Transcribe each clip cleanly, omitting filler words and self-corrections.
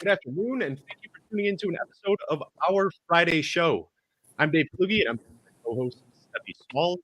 good afternoon, and thank you for tuning into an episode of our Friday show. I'm Dave Kluge, and I'm my co-host, Stephie Smalls.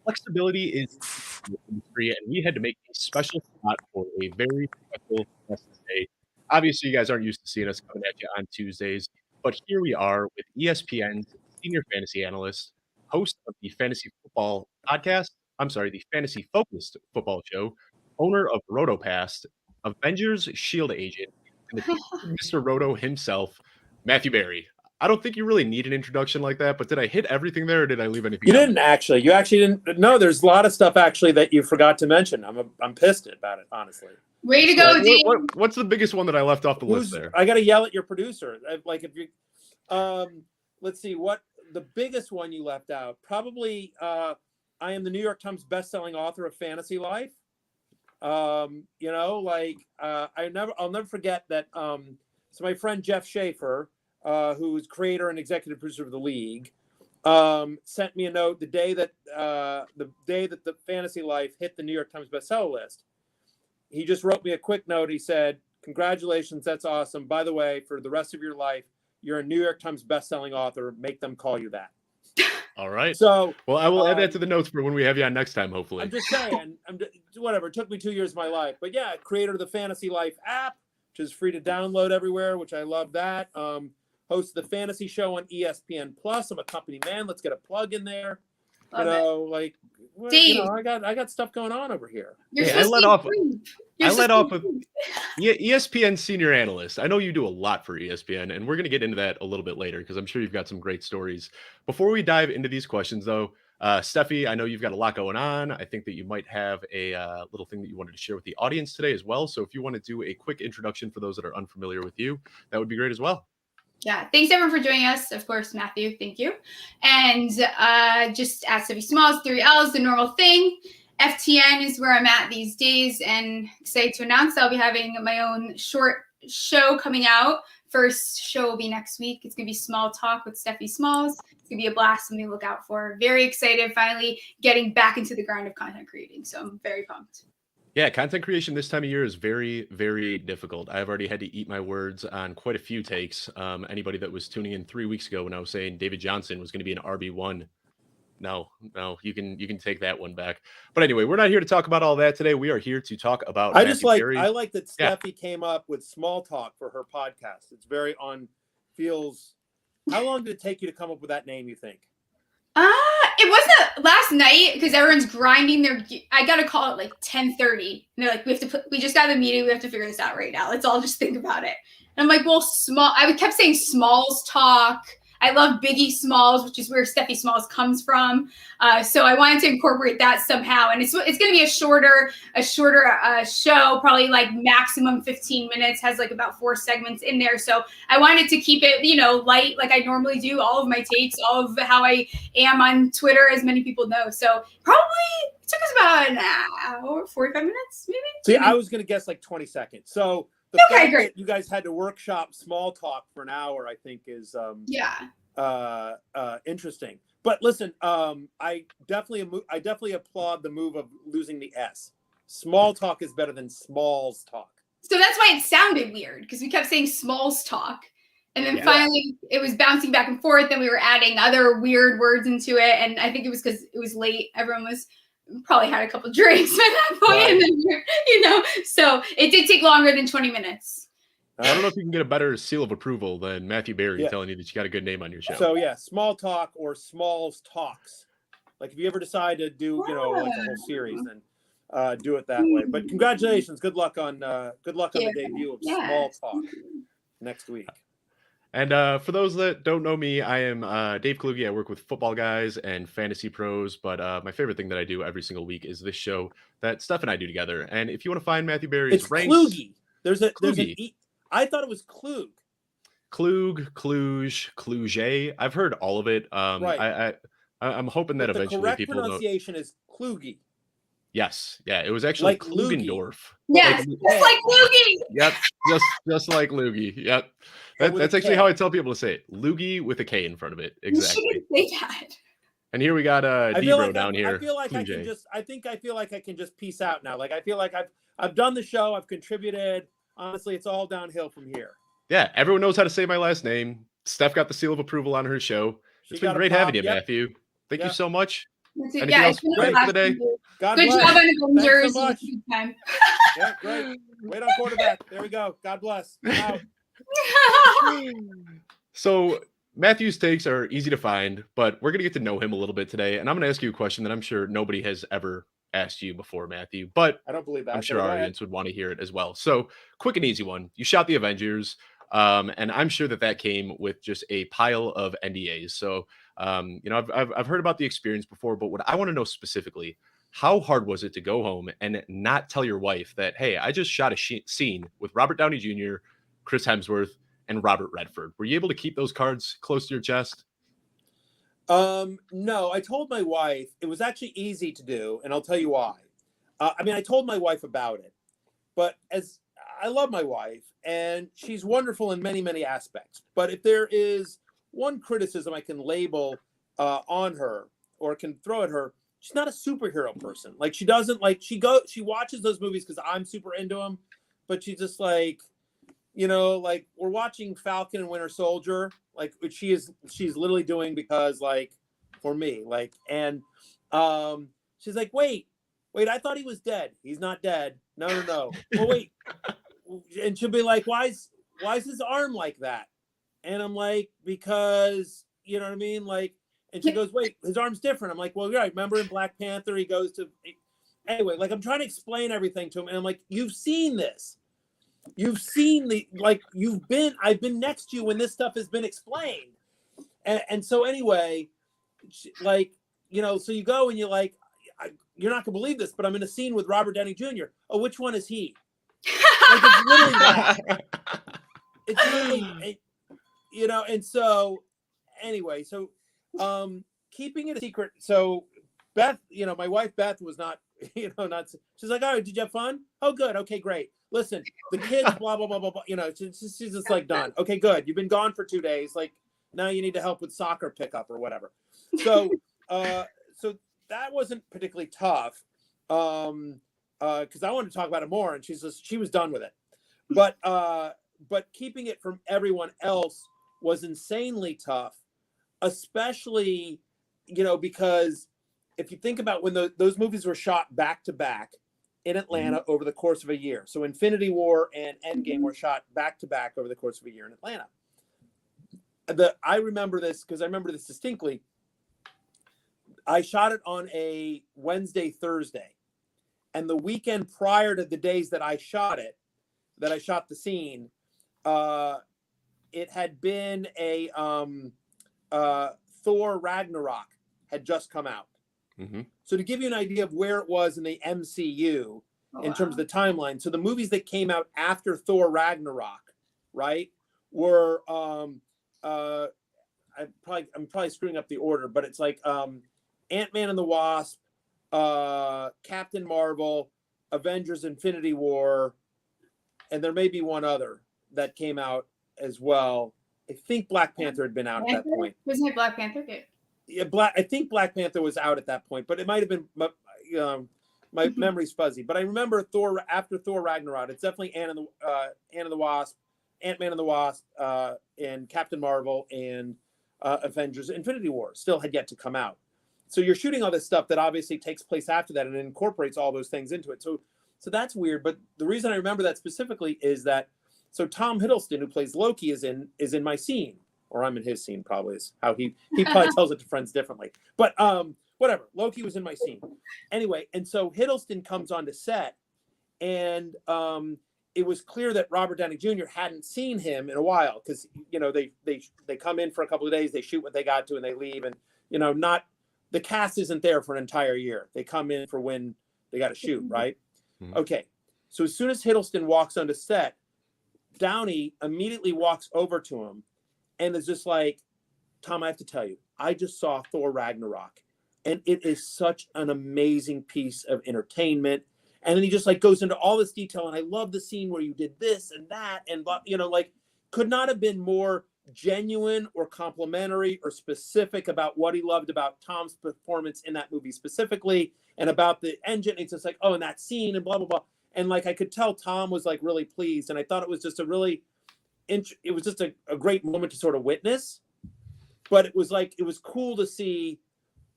Flexibility is in the industry, and we had to make a special spot for a very special guest today. Obviously, you guys aren't used to seeing us coming at you on Tuesdays, but here we are with ESPN's senior fantasy analyst, host of the Fantasy Football podcast. I'm sorry, the Fantasy Focused Football Show, owner of RotoPast, Avengers Shield agent, and the Mr. Roto himself, Matthew Berry. I don't think you really need an introduction like that, but did I hit everything there, or did I leave anything You out? didn't actually. You actually didn't. No, there's a lot of stuff actually that you forgot to mention. I'm pissed about it, honestly. Way to go, Dave. What's the biggest one that I left off the list there? I got to yell at your producer. Like if you, let's see what the biggest one you left out. Probably, I am the New York Times best-selling author of Fantasy Life. I'll never forget that. So my friend Jeff Schaefer, who's creator and executive producer of the league, sent me a note the day that the Fantasy Life hit the New York Times bestseller list. He just wrote me a quick note. He said, "Congratulations, that's awesome. By the way, for the rest of your life, you're a New York Times bestselling author. Make them call you that." All right. So, well, I will add that to the notes for when we have you on next time, hopefully. I'm just saying, whatever. It took me 2 years of my life, but yeah, creator of the Fantasy Life app, which is free to download everywhere, which I love that. Host the fantasy show on ESPN Plus. I'm a company man. Let's get a plug in there. Love Dave. I got stuff going on over here. I let off of ESPN senior analyst. I know you do a lot for ESPN, and we're going to get into that a little bit later because I'm sure you've got some great stories. Before we dive into these questions, though, Stephie, I know you've got a lot going on. I think that you might have a little thing that you wanted to share with the audience today as well. So if you want to do a quick introduction for those that are unfamiliar with you, that would be great as well. Yeah, thanks everyone for joining us. Of course, Matthew, thank you. And just at Stephie Smalls, 3 L's, the normal thing. FTN is where I'm at these days, and excited to announce I'll be having my own short show coming out. First show will be next week. It's going to be Small Talk with Stephie Smalls. It's going to be a blast, something to look out for. Very excited, finally getting back into the grind of content creating. So I'm very pumped. Yeah, content creation this time of year is very, very difficult. I've already had to eat my words on quite a few takes. Anybody that was tuning in 3 weeks ago when I was saying David Johnson was going to be an RB1, no, you can take that one back. But anyway, we're not here to talk about all that today. We are here to talk about. I like that Stephie came up with Small Talk for her podcast. It's very feels. How long did it take you to come up with that name, you think? It wasn't last night because everyone's grinding I got to call it like 10:30. And they're like, we just got the meeting. We have to figure this out right now. Let's all just think about it. And I'm like, well, I kept saying Smalls Talk. I love Biggie Smalls, which is where Stephie Smalls comes from. So I wanted to incorporate that somehow. And it's going to be a shorter show, probably like maximum 15 minutes, has like about 4 segments in there. So I wanted to keep it, light like I normally do, all of my takes, all of how I am on Twitter, as many people know. So probably it took us about an hour, 45 minutes, maybe. See, I was going to guess like 20 seconds. So fact great. That you guys had to workshop Small Talk for an hour, I think is interesting. But listen, I definitely applaud the move of losing the S. Small Talk is better than Smalls Talk. So that's why it sounded weird, because we kept saying Smalls Talk. And then finally it was bouncing back and forth, and we were adding other weird words into it. And I think it was because it was late. Everyone was probably had a couple of drinks at that point. Right. And then, so it did take longer than 20 minutes. I don't know if you can get a better seal of approval than Matthew Berry telling you that you got a good name on your show. So Small Talk or Smalls Talks. Like if you ever decide to do, like a whole series, then do it that way. But congratulations. Good luck on the debut of Small Talk next week. And for those that don't know me, I am Dave Kluge. I work with football guys and fantasy pros, but my favorite thing that I do every single week is this show that Steph and I do together. And if you want to find Matthew Berry's it's ranks, Kluge. There's an E. I thought it was Kluge. Kluge, Kluge. I've heard all of it. Right. I'm hoping that eventually the correct people pronunciation is Kluge. Yes. Yeah. It was actually like Klugendorf. Yes. Just like Loogie. Yep. Just like Loogie. Yep. That's actually how I tell people to say it. Loogie with a K in front of it. Exactly. You shouldn't say that. And here we got Debro down here. I feel like I can just peace out now. Like I feel like I've done the show. I've contributed. Honestly, it's all downhill from here. Yeah, everyone knows how to say my last name. Steph got the seal of approval on her show. She It's been got a great pop. having you, Yep. Matthew. Thank you Yeah. so much. That's it. Anything Yeah, else it's been a for the day? blast. God Good bless. job on Thanks Avengers. so much. Good time. Yeah, great. Wait on quarterback. There we go. God bless. I'm out. So Matthew's takes are easy to find, but we're gonna get to know him a little bit today, and I'm gonna ask you a question that I'm sure nobody has ever asked you before, Matthew, but I don't believe that. I'm sure but our go ahead. audience would want to hear it as well. So, quick and easy one. You shot the Avengers, and I'm sure that came with just a pile of NDAs. So, I've heard about the experience before, but what I want to know specifically, how hard was it to go home and not tell your wife that, hey, I just shot a scene with Robert Downey Jr., Chris Hemsworth, and Robert Redford? Were you able to keep those cards close to your chest? No, I told my wife. It was actually easy to do, and I'll tell you why. I told my wife about it, but as I love my wife, and she's wonderful in many, many aspects. But if there is one criticism I can label on her or can throw at her, she's not a superhero person. Like she doesn't like she watches those movies because I'm super into them, but she's just like, like we're watching Falcon and Winter Soldier, like which she's literally doing because like for me, like, and she's like, wait, I thought he was dead. He's not dead. No. Well, wait. And she'll be like, why is his arm like that? And I'm like, because, you know what I mean? Like, and she goes, wait, his arm's different. I'm like, well, yeah, remember in Black Panther, he goes to, anyway, like I'm trying to explain everything to him. And I'm like, you've seen this. You've seen I've been next to you when this stuff has been explained. And so anyway, like, so you go and you're like, you're not gonna believe this, but I'm in a scene with Robert Downey Jr. Oh, which one is he? Like, it's literally that. It's literally, and so anyway, so keeping it a secret. So Beth, my wife Beth was not, she's like, oh, did you have fun? Oh, good. Okay, great. Listen, the kids, blah, blah, blah, blah, blah. She's just like, done. Okay, good. You've been gone for 2 days. Like, now you need to help with soccer pickup or whatever. So, so that wasn't particularly tough. Because I wanted to talk about it more, and she was done with it. But keeping it from everyone else was insanely tough, especially, because if you think about when those movies were shot back to back in Atlanta over the course of a year. So Infinity War and Endgame were shot back to back over the course of a year in Atlanta. I remember this because I remember this distinctly. I shot it on a Wednesday, Thursday. And the weekend prior to the days that I shot the scene, it had been a Thor Ragnarok had just come out. Mm-hmm. So to give you an idea of where it was in the MCU in terms of the timeline, so the movies that came out after Thor Ragnarok, right, were I'm probably screwing up the order, but it's like Ant-Man and the Wasp, Captain Marvel, Avengers Infinity War, and there may be one other that came out as well. I think Black Panther had been out at that point. Wasn't it Black Panther? Yeah, I think Black Panther was out at that point, but it might have been, my memory's fuzzy. But I remember Thor after Thor Ragnarok. It's definitely Ant-Man and the Wasp, and Captain Marvel and Avengers Infinity War still had yet to come out. So you're shooting all this stuff that obviously takes place after that and incorporates all those things into it. So that's weird. But the reason I remember that specifically is that Tom Hiddleston, who plays Loki, is in my scene, or I'm in his scene. Probably is how he probably tells it to friends differently. But whatever. Loki was in my scene anyway, and so Hiddleston comes onto set, and it was clear that Robert Downey Jr. hadn't seen him in a while because they come in for a couple of days, they shoot what they got to, and they leave, and not. The cast isn't there for an entire year. They come in for when they got to shoot, right? Mm-hmm. Okay. So as soon as Hiddleston walks onto set, Downey immediately walks over to him and is just like, Tom, I have to tell you, I just saw Thor Ragnarok, and it is such an amazing piece of entertainment. And then he just like goes into all this detail, and I love the scene where you did this and that, and like could not have been more genuine or complimentary or specific about what he loved about Tom's performance in that movie specifically, and about the engine. It's just like, oh, and that scene and blah, blah, blah. And like, I could tell Tom was like really pleased. And I thought it was just a really it was just a great moment to sort of witness. But it was cool to see.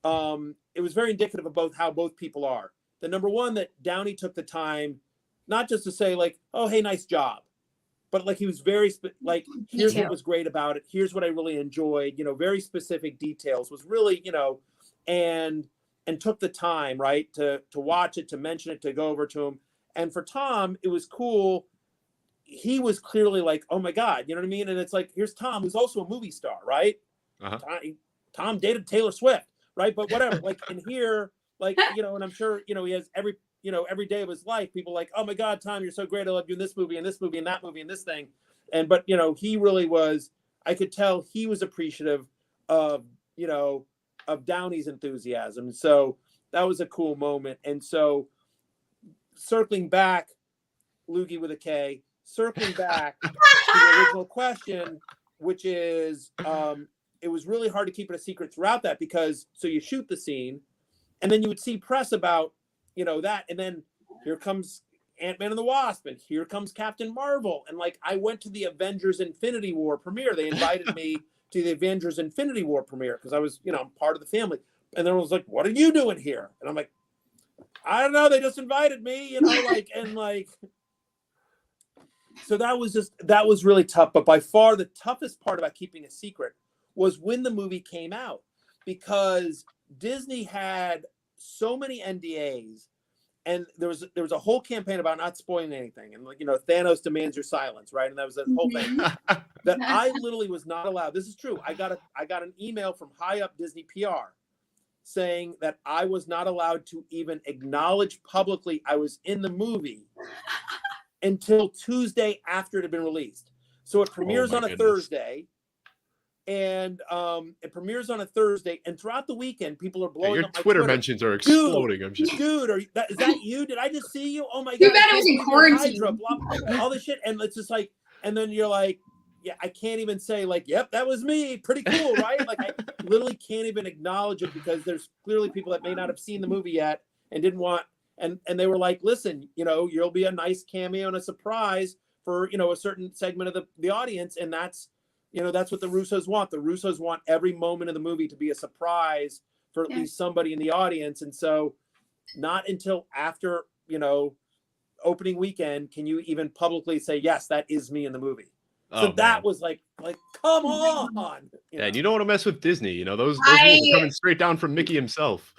It was very indicative of how both people are. The number one, that Downey took the time, not just to say like, "Oh, hey, nice job," but like he was very here's what was great about it. Here's what I really enjoyed. Very specific details was really, and took the time, right, to watch it, to mention it, to go over to him. And for Tom, it was cool. He was clearly like, "Oh my God," you know what I mean? And it's like, here's Tom, who's also a movie star, right? Uh-huh. Tom dated Taylor Swift, right? But whatever, and here, and I'm sure, he has every day of his life, people like, "Oh my God, Tom, you're so great. I love you in this movie and this movie and that movie and this thing." But he really was, I could tell he was appreciative of, of Downey's enthusiasm. So that was a cool moment. And so circling back, Loogie with a K, circling back to the original question, which is, it was really hard to keep it a secret throughout that, because so you shoot the scene and then you would see press about, that. And then here comes Ant-Man and the Wasp, and here comes Captain Marvel. And I went to the Avengers Infinity War premiere. They invited me to the Avengers Infinity War premiere because I was, I'm part of the family. And then I was like, "What are you doing here?" And I'm like, "I don't know. They just invited me, So that was really tough. But by far the toughest part about keeping a secret was when the movie came out, because Disney had so many NDAs, and there was a whole campaign about not spoiling anything, and Thanos demands your silence, right? And that was the whole thing that I literally was not allowed. This is true. I got an email from high up Disney PR saying that I was not allowed to even acknowledge publicly I was in the movie until Tuesday after it had been released. So it premieres on a Thursday. And it premieres on a Thursday, and throughout the weekend, people are blowing up my Twitter mentions are exploding. Dude, is that you? Did I just see you? Oh my God! Too bad it was in quarantine. All this shit, and it's just and then you're like, yeah, I can't even say "Yep, that was me." Pretty cool, right? I literally can't even acknowledge it, because there's clearly people that may not have seen the movie yet and didn't want, and they were like, "Listen, you'll be a nice cameo and a surprise for a certain segment of the audience," and that's. That's what the Russos want. The Russos want every moment of the movie to be a surprise for at least somebody in the audience. And so not until after, opening weekend can you even publicly say, "Yes, that is me in the movie." So that was like, come on. Yeah, and you don't want to mess with Disney. Those rules are coming straight down from Mickey himself.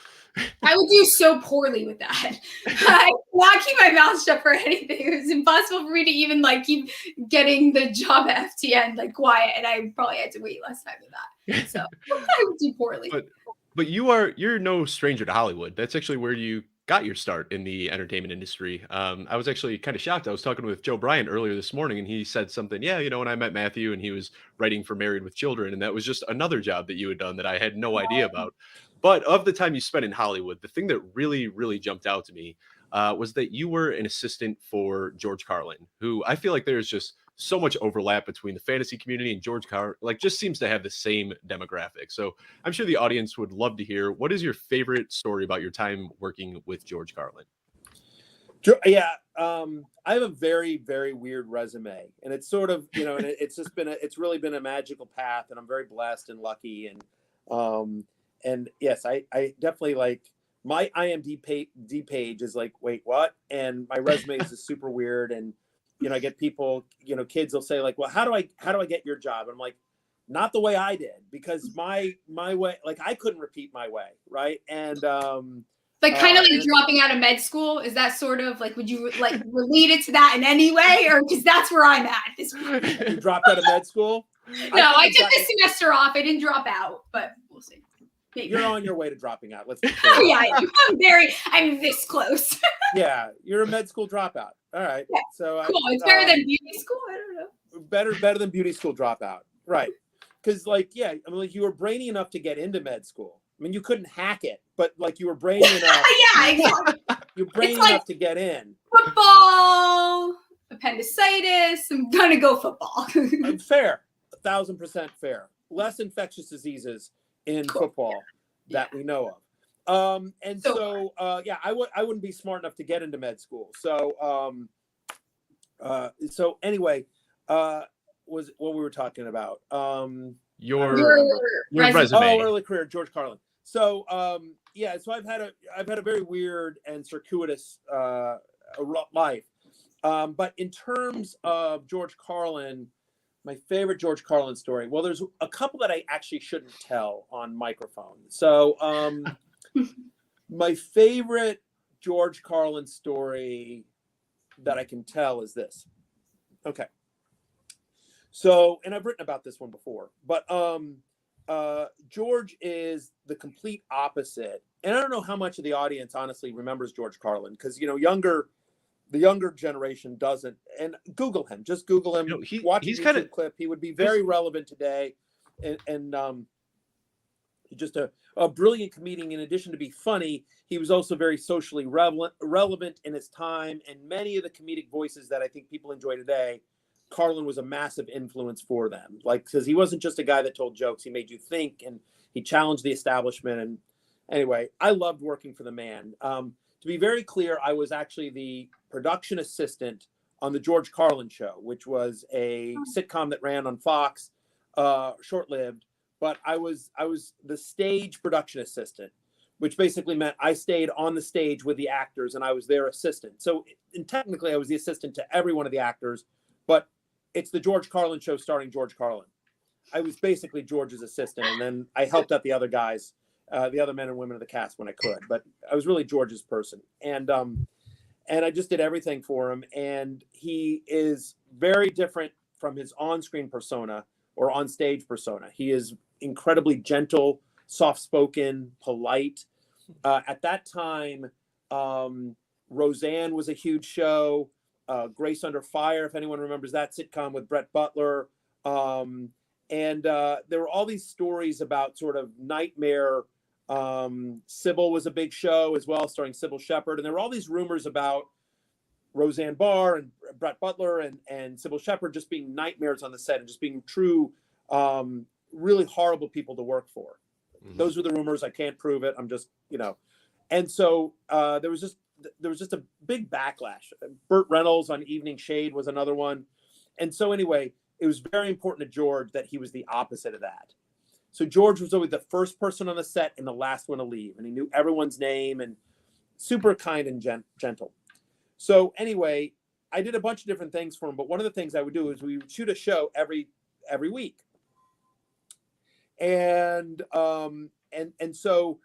I would do so poorly with that. I could not keep my mouth shut for anything. It was impossible for me to even keep getting the job at FTN quiet, and I probably had to wait less time than that. So I would do poorly. But you're no stranger to Hollywood. That's actually where you got your start in the entertainment industry. I was actually kind of shocked. I was talking with Joe Bryant earlier this morning, and he said something. Yeah, when I met Matthew, and he was writing for Married with Children, and that was just another job that you had done that I had no idea about. But of the time you spent in Hollywood, the thing that really, really jumped out to me was that you were an assistant for George Carlin, who I feel like there's just so much overlap between the fantasy community and George Carlin, just seems to have the same demographic. So I'm sure the audience would love to hear, what is your favorite story about your time working with George Carlin? Yeah, I have a very, very weird resume, and it's sort of, and it's really been a magical path, and I'm very blessed and lucky. And yes, I definitely my IMDb page is wait, what? And my resume is just super weird. And, I get people, kids will say well, how do I get your job? And I'm like, not the way I did, because my way, I couldn't repeat my way. Right. And, dropping out of med school. Is that sort of would you relate it to that in any way, or because that's where I'm at this point? You dropped out of med school? No, I took the semester off. I didn't drop out, but we'll see. Maybe. You're on your way to dropping out. Let's be clear. Oh yeah, I'm this close. Yeah, you're a med school dropout. All right. Yeah. So cool. It's better than beauty school. I don't know. Better than beauty school dropout. Right. Because you were brainy enough to get into med school. I mean, you couldn't hack it, but you were brainy enough. Yeah, exactly. You're brainy enough to get in. Football, appendicitis. I'm gonna go football. Fair, 1,000% fair. Less infectious diseases in football that we know of. And so I wouldn't be smart enough to get into med school. So anyway, was what we were talking about. Your resume. resume. Early career, George Carlin. So so I've had a very weird and circuitous life. But in terms of George Carlin, my favorite George Carlin story. Well, there's a couple that I actually shouldn't tell on microphone. So my favorite George Carlin story that I can tell is this. Okay. So, and I've written about this one before, but George is the complete opposite. And I don't know how much of the audience honestly remembers George Carlin, because the younger generation doesn't. And Google him, just Google him. Watch a YouTube clip. He would be very relevant today, and just a brilliant comedian. In addition to be funny, he was also very socially relevant in his time, and many of the comedic voices that I think people enjoy today, Carlin was a massive influence for them. Like, because he wasn't just a guy that told jokes; he made you think, and he challenged the establishment. And anyway, I loved working for the man. To be very clear, I was actually the production assistant on the George Carlin Show, which was a sitcom that ran on Fox, short-lived. But I was the stage production assistant, which basically meant I stayed on the stage with the actors and I was their assistant. So, and technically, I was the assistant to every one of the actors, but it's the George Carlin Show starring George Carlin. I was basically George's assistant, and then I helped out the other guys, the other men and women of the cast when I could. But I was really George's person, and I just did everything for him. And he is very different from his on-screen persona or on-stage persona. He is incredibly gentle, soft-spoken, polite. At that time, Roseanne was a huge show. Grace Under Fire, if anyone remembers that sitcom with Brett Butler. And there were all these stories about sort of nightmare. Sybil was a big show as well, starring Sybil Shepherd. And there were all these rumors about Roseanne Barr and Brett Butler and Sybil Shepherd just being nightmares on the set and just being true, really horrible people to work for. Mm-hmm. Those were the rumors. I can't prove it. I'm just, And so there was just a big backlash. Burt Reynolds on Evening Shade was another one. And so anyway, it was very important to George that he was the opposite of that. So George was always the first person on the set and the last one to leave. And he knew everyone's name and super kind and gentle. So anyway, I did a bunch of different things for him. But one of the things I would do is we would shoot a show every week. And so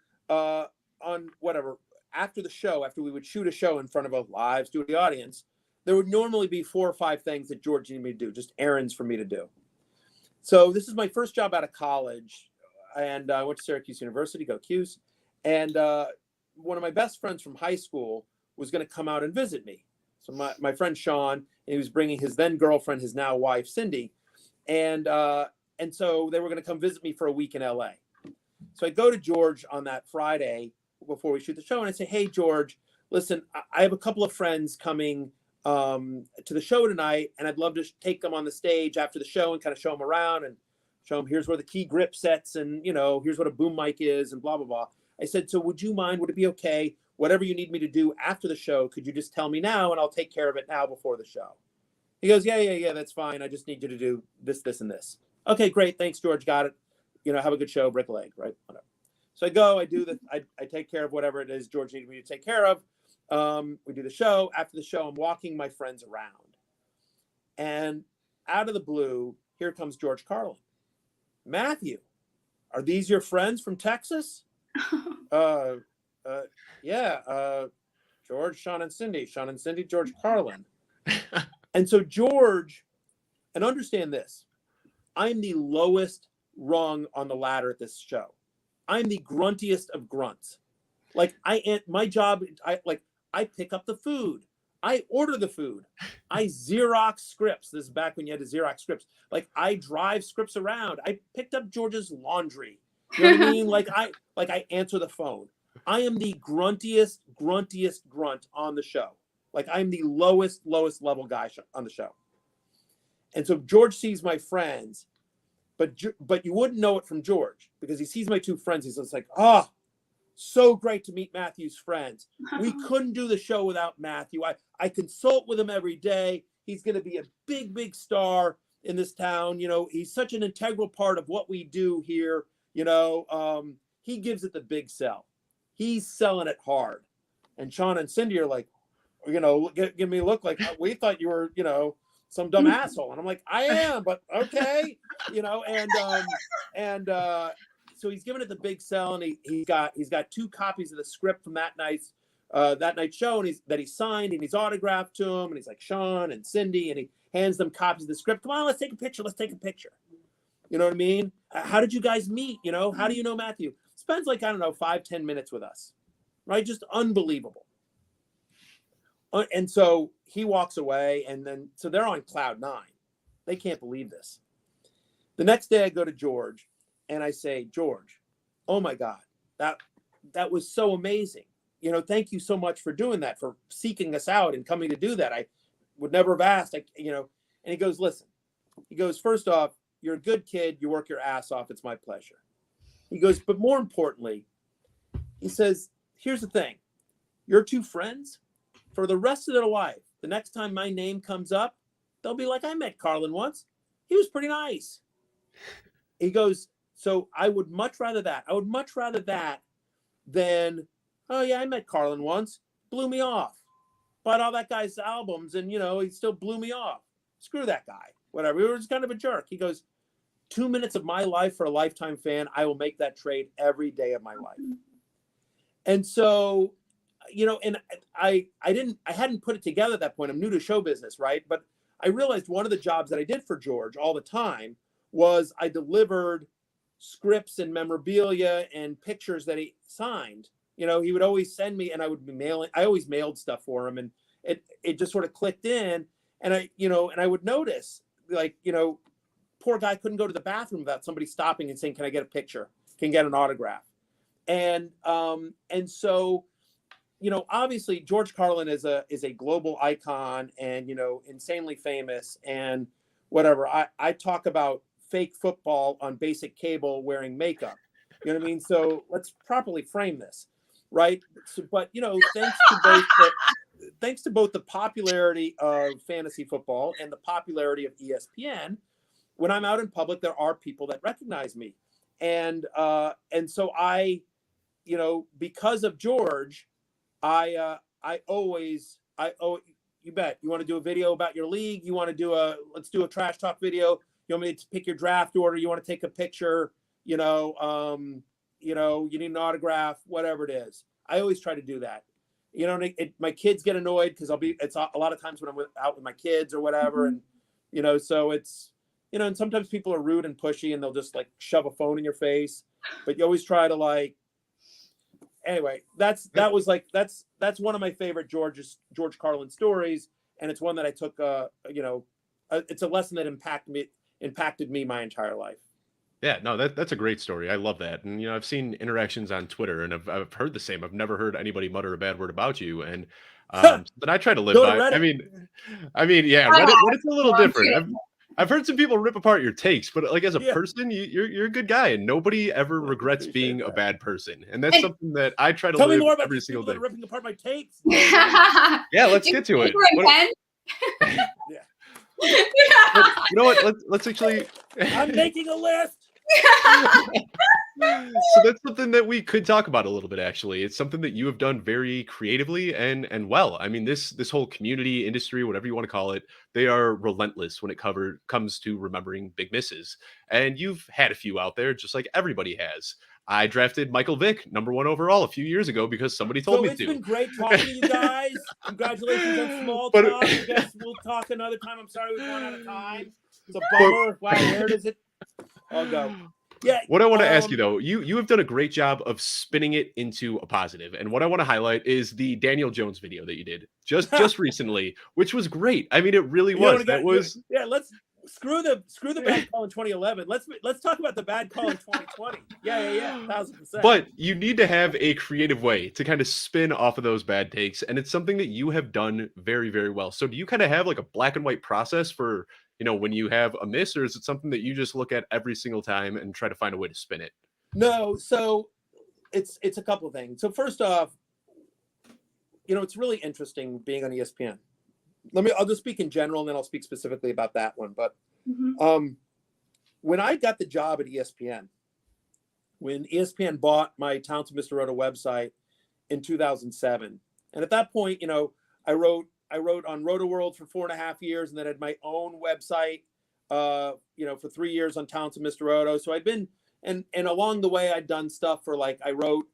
on whatever, after the show, after we would shoot a show in front of a live studio audience, there would normally be 4 or 5 things that George needed me to do, just errands for me to do. So this is my first job out of college, and I went to Syracuse University, go Cuse, and one of my best friends from high school was going to come out and visit me. So my friend Sean, he was bringing his then girlfriend, his now wife, Cindy, and so they were going to come visit me for a week in LA. So I go to George on that Friday before we shoot the show, and I say, "Hey, George, listen, I have a couple of friends coming to the show tonight, and I'd love to take them on the stage after the show and kind of show them around and show them here's where the key grip sets and, here's what a boom mic is and blah, blah, blah." I said, "So would it be okay, whatever you need me to do after the show, could you just tell me now and I'll take care of it now before the show?" He goes, yeah, that's fine. I just need you to do this, this, and this. Okay, great. Thanks, George. Got it. Have a good show, brick a leg, right? Whatever. So I go, I do I take care of whatever it is George needed me to take care of. We do the show. After the show, I'm walking my friends around. And out of the blue, here comes George Carlin. "Matthew, are these your friends from Texas?" Yeah. George, Sean, and Cindy. Sean and Cindy, George Carlin. And so George, and understand this, I'm the lowest rung on the ladder at this show. I'm the gruntiest of grunts. Like my job, I pick up the food. I order the food. I Xerox scripts. This is back when you had to Xerox scripts. Like I drive scripts around. I picked up George's laundry. You know what I mean? Like I answer the phone. I am the gruntiest grunt on the show. Like I'm the lowest level guy on the show. And so George sees my friends, but you wouldn't know it from George because he sees my 2 friends. He's just like, "Oh, so great to meet Matthew's friends. We couldn't do the show without Matthew. I consult with him every day. He's going to be a big star. in this town. You know, he's such an integral part of what we do here. You know, he gives it the big sell. He's selling it hard. And Sean and Cindy are like, you know, give me a look like, we thought you were, you know, some dumb asshole. And I'm like, I am, but okay. You know, and so he's giving it the big sell, and he's got 2 copies of the script from that night's show, and he signed and he's autographed to him, and he's like, Sean and Cindy, and he hands them copies of the script. Come on, let's take a picture. You know what I mean? How did you guys meet? You know, how do you know Matthew? Spends like, I don't know, 5-10 minutes with us, right? Just unbelievable. And so he walks away, and then, so they're on cloud 9. They can't believe this. The next day I go to George and I say, George, oh my God, that was so amazing. You know, thank you so much for doing that, for seeking us out and coming to do that. I would never have asked, you know. And he goes, listen, he goes, first off, you're a good kid. You work your ass off. It's my pleasure. He goes, but more importantly, he says, here's the thing. Your 2 friends, for the rest of their life, the next time my name comes up, they'll be like, I met Carlin once. He was pretty nice. He goes, so I would much rather that. I would much rather that than, oh yeah, I met Carlin once. Blew me off. Bought all that guy's albums, and, you know, he still blew me off. Screw that guy. Whatever. He was kind of a jerk. He goes, 2 minutes of my life for a lifetime fan. I will make that trade every day of my life. And so, you know, and I hadn't put it together at that point. I'm new to show business, right? But I realized one of the jobs that I did for George all the time was I delivered scripts and memorabilia and pictures that he signed. You know, he would always send me, and I would be mailing. I always mailed stuff for him, and it just sort of clicked in. And I would notice, like, you know, poor guy couldn't go to the bathroom without somebody stopping and saying, can I get a picture? Can I get an autograph? And so, you know, obviously George Carlin is a global icon, and, you know, insanely famous and whatever. I talk about fake football on basic cable wearing makeup. You know what I mean? So let's properly frame this, right? So, but, you know, thanks to both the popularity of fantasy football and the popularity of ESPN, when I'm out in public, there are people that recognize me. And so I, you know, because of George, you bet. You want to do a video about your league? You want to let's do a trash talk video. You want me to pick your draft order? You want to take a picture? You know, you need an autograph, whatever it is. I always try to do that. You know, my kids get annoyed because it's a lot of times when I'm out with my kids or whatever. And, you know, so it's, you know, and sometimes people are rude and pushy and they'll just like shove a phone in your face, but you always try to like, anyway, that's one of my favorite George Carlin stories. And it's one that I took, you know, it's a lesson that impacted me my entire life. Yeah, no, that's a great story. I love that. And, you know, I've seen interactions on Twitter, and I've heard the same. I've never heard anybody mutter a bad word about you. And but I try to live by. I mean, yeah, Reddit's a little different. I've heard some people rip apart your takes, but like as a person, you're a good guy, and nobody ever regrets being a bad person. And that's something that I try to live every single day. Ripping apart my takes. Yeah, let's get to it. Yeah. You know what? Let's actually. I'm making a list. So that's something that we could talk about a little bit. Actually, it's something that you have done very creatively and well. I mean, this whole community, industry, whatever you want to call it, they are relentless when it comes to remembering big misses. And you've had a few out there, just like everybody has. I drafted Michael Vick #1 overall a few years ago because somebody told me to. It's been great talking to you guys. Congratulations on small talk. I guess we'll talk another time. I'm sorry we've run out of time. It's a bummer. Wow, where does it? I'll go. Yeah. What I want to ask you though, you have done a great job of spinning it into a positive. And what I want to highlight is the Daniel Jones video that you did just recently, which was great. I mean, it really was. Yeah, let's screw the bad call in 2011. Let's talk about the bad call in 2020. Yeah, 1000%. But you need to have a creative way to kind of spin off of those bad takes, and it's something that you have done very, very well. So do you kind of have like a black and white process for, you know, when you have a miss, or is it something that you just look at every single time and try to find a way to spin it? No, so it's a couple of things. So first off, you know, it's really interesting being on ESPN. I'll just speak in general, and then I'll speak specifically about that one. But When I got the job at ESPN, when ESPN bought my Townsend Mr. Roto website in 2007, and at that point, I wrote on Roto World for 4.5 years, and then had my own website, for 3 years on Townsend Mr. Roto. So I'd been, and along the way, I'd done stuff for I wrote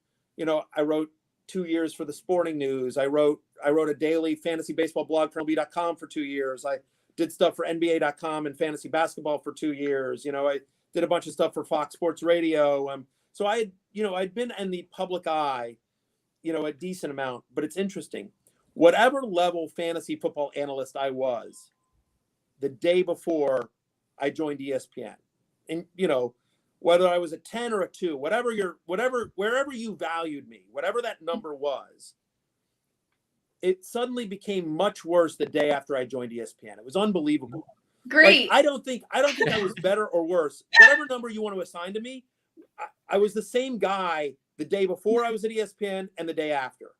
2 years for the Sporting News. I wrote a daily fantasy baseball blog for MLB.com for 2 years. I did stuff for NBA.com and fantasy basketball for 2 years. I did a bunch of stuff for Fox Sports Radio. So I'd been in the public eye, a decent amount. But it's interesting. Whatever level fantasy football analyst I was the day before I joined ESPN, and whether I was a 10 or a 2, wherever you valued me, whatever that number was, it suddenly became much worse the day after I joined ESPN. It was unbelievable. Great. I don't think I was better or worse. Whatever number you want to assign to me, I was the same guy the day before I was at ESPN and the day after.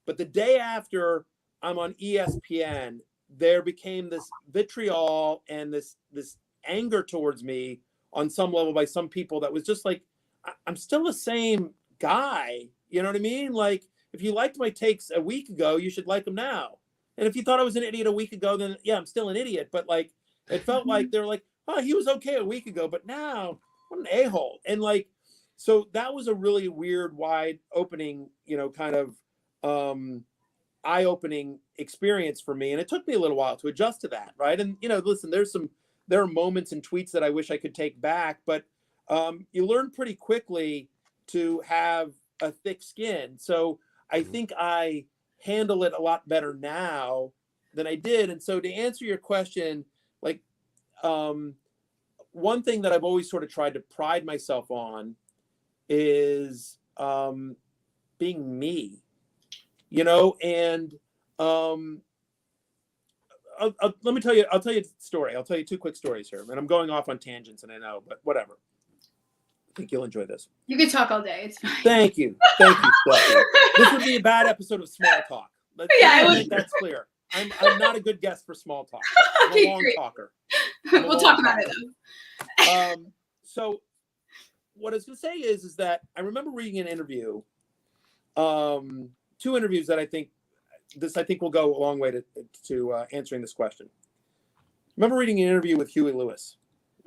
But the day after I'm on ESPN, there became this vitriol and this anger towards me on some level by some people that was just I'm still the same guy. You know what I mean? If you liked my takes a week ago, you should like them now. And if you thought I was an idiot a week ago, then yeah, I'm still an idiot. But it felt like they were oh, he was okay a week ago, but now what an a-hole. And so that was a really weird, wide opening, kind of eye-opening experience for me. And it took me a little while to adjust to that. Right. And, listen, there are moments and tweets that I wish I could take back, but you learn pretty quickly to have a thick skin. So I think I handle it a lot better now than I did. And so to answer your question, one thing that I've always sort of tried to pride myself on is being me, and let me tell you, I'll tell you a story. I'll tell you 2 quick stories here. And I'm going off on tangents, and I know, but whatever. I think you'll enjoy this. You can talk all day. It's fine. Thank you, Stephie. This would be a bad episode of Small Talk. I think that's clear. I'm not a good guest for small talk. I'm a long talker. We'll talk about it though. So what I was going to say is that I remember reading an interview, 2 interviews that I think will go a long way to answering this question. I remember reading an interview with Huey Lewis.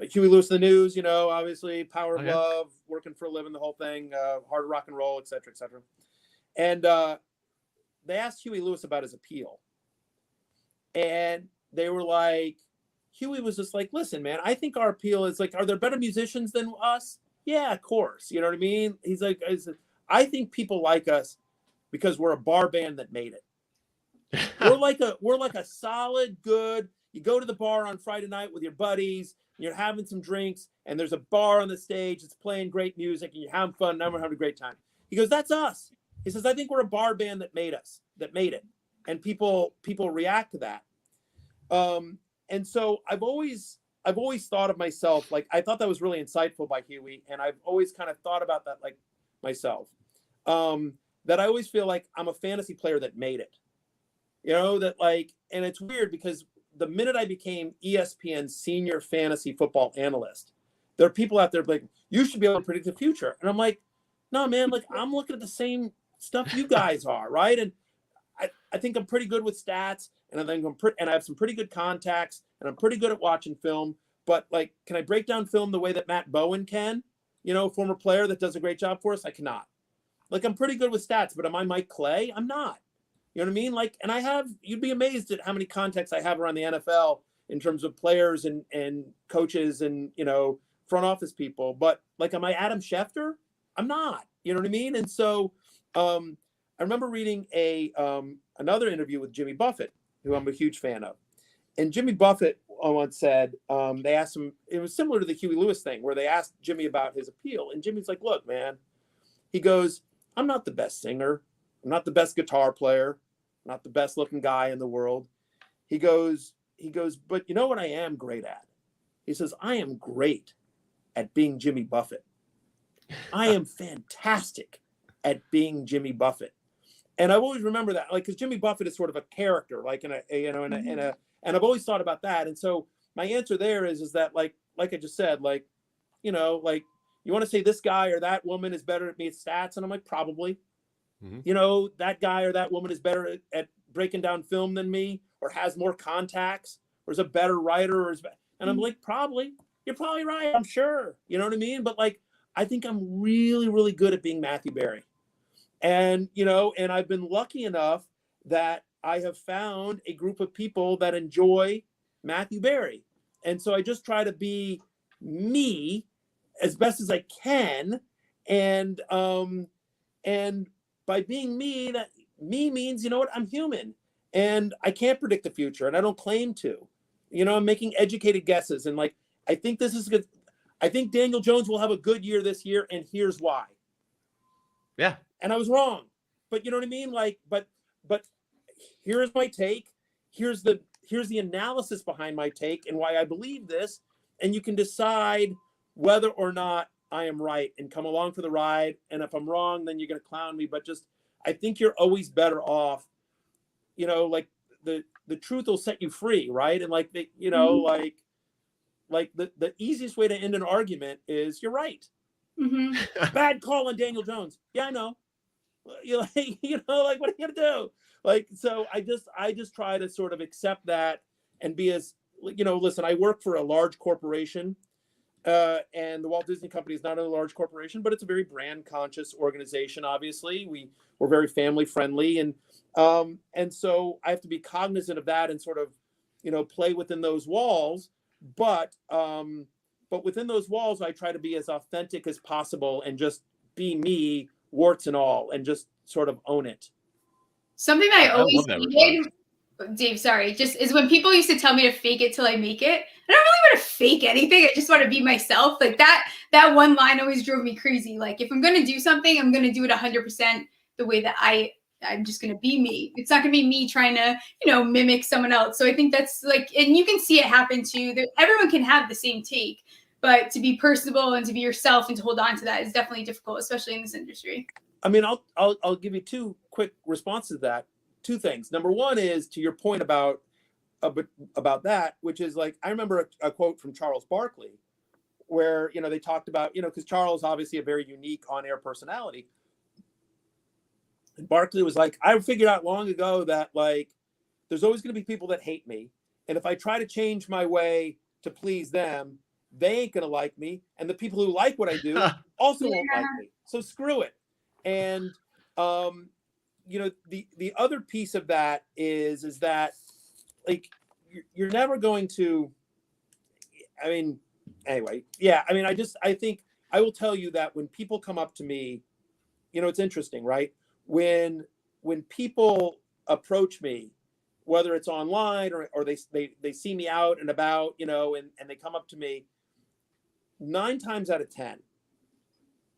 Huey Lewis, the News, obviously, Power of Love, working for a living, the whole thing, hard rock and roll, et cetera, et cetera. And they asked Huey Lewis about his appeal. And they were Huey was just listen, man, I think our appeal is are there better musicians than us? Yeah, of course. You know what I mean? He's I think people like us because we're a bar band that made it. We're like a solid, good, you go to the bar on Friday night with your buddies, you're having some drinks, and there's a bar on the stage, it's playing great music, and you're having fun, and we're having a great time. He goes, that's us. He says, I think we're a bar band that made it. And people react to that. And so I've always thought of myself, I thought that was really insightful by Huey. And I've always kind of thought about that, myself, that I always feel like I'm a fantasy player that made it, and it's weird because the minute I became ESPN's senior fantasy football analyst, there are people out there you should be able to predict the future. And I'm no, man, I'm looking at the same stuff you guys are. Right. And I think I'm pretty good with stats, and I think and I have some pretty good contacts, and I'm pretty good at watching film. But can I break down film the way that Matt Bowen can? A former player that does a great job for us. I cannot. I'm pretty good with stats, but am I Mike Clay? I'm not. You know what I mean? And you'd be amazed at how many contacts I have around the NFL in terms of players and coaches and front office people. But am I Adam Schefter? I'm not. You know what I mean? And so I remember reading another interview with Jimmy Buffett, who I'm a huge fan of. And Jimmy Buffett once said, they asked him, it was similar to the Huey Lewis thing, where they asked Jimmy about his appeal. And Jimmy's look, man, he goes, I'm not the best singer. I'm not the best guitar player. I'm not the best looking guy in the world. He goes, but you know what I am great at? He says, I am great at being Jimmy Buffett. I am fantastic at being Jimmy Buffett. And I've always remembered that, because Jimmy Buffett is sort of a character, and I've always thought about that. And so my answer there is that like I just said, like, you know, like you want to say this guy or that woman is better at me at stats, and I'm like, probably. You know, that guy or that woman is better at breaking down film than me, or has more contacts, or is a better writer, or is, and I'm like, probably. You're probably right. I'm sure. You know what I mean? But like, I think I'm really, really good at being Matthew Barry. And, you know, and I've been lucky enough that I have found a group of people that enjoy Matthew Barry. And so I just try to be me as best as I can. And by being me, that me means, you know what, I'm human and I can't predict the future and I don't claim to. You know, I'm making educated guesses, and like, I think this is good. I think Daniel Jones will have a good year this year, and here's why. Yeah. And I was wrong. But you know what I mean? Like, but here's my take. Here's the analysis behind my take and why I believe this. And you can decide whether or not I am right and come along for the ride. And if I'm wrong, then you're going to clown me. But just, I think you're always better off, you know, like the truth will set you free. Right. And like, you know, like the easiest way to end an argument is you're right. Bad call on Daniel Jones. Yeah, I know. You like, you know, like, what are you gonna do? Like, so I just try to sort of accept that and be as, you know, listen, I work for a large corporation, and the Walt Disney Company is not a large corporation, but it's a very brand conscious organization. Obviously, we're very family friendly, and so I have to be cognizant of that and sort of, you know, play within those walls. But within those walls, I try to be as authentic as possible and just be me, warts and all, and just sort of own it. Something that I always hated, Dave, sorry, just is when people used to tell me to fake it till I make it. I don't really want to fake anything. I just want to be myself. Like that one line always drove me crazy. Like, if I'm going to do something, I'm going to do it 100% the way that I'm just going to be me. It's not going to be me trying to, you know, mimic someone else. So I think that's like, and you can see it happen too. That everyone can have the same take, but to be personable and to be yourself and to hold on to that is definitely difficult, especially in this industry. I mean, I'll give you two quick responses to that. Two things. Number one is to your point about that, which is like, I remember a quote from Charles Barkley where, you know, they talked about, you know, because Charles obviously a very unique on-air personality. And Barkley was like, I figured out long ago that like, there's always going to be people that hate me. And if I try to change my way to please them, they ain't going to like me. And the people who like what I do also won't like me. So screw it. And, you know, the other piece of that is that like, you're never going to, I mean, anyway, yeah. I mean, I think I will tell you that when people come up to me, you know, it's interesting, right? When people approach me, whether it's online or they see me out and about, you know, and they come up to me, 9 times out of 10,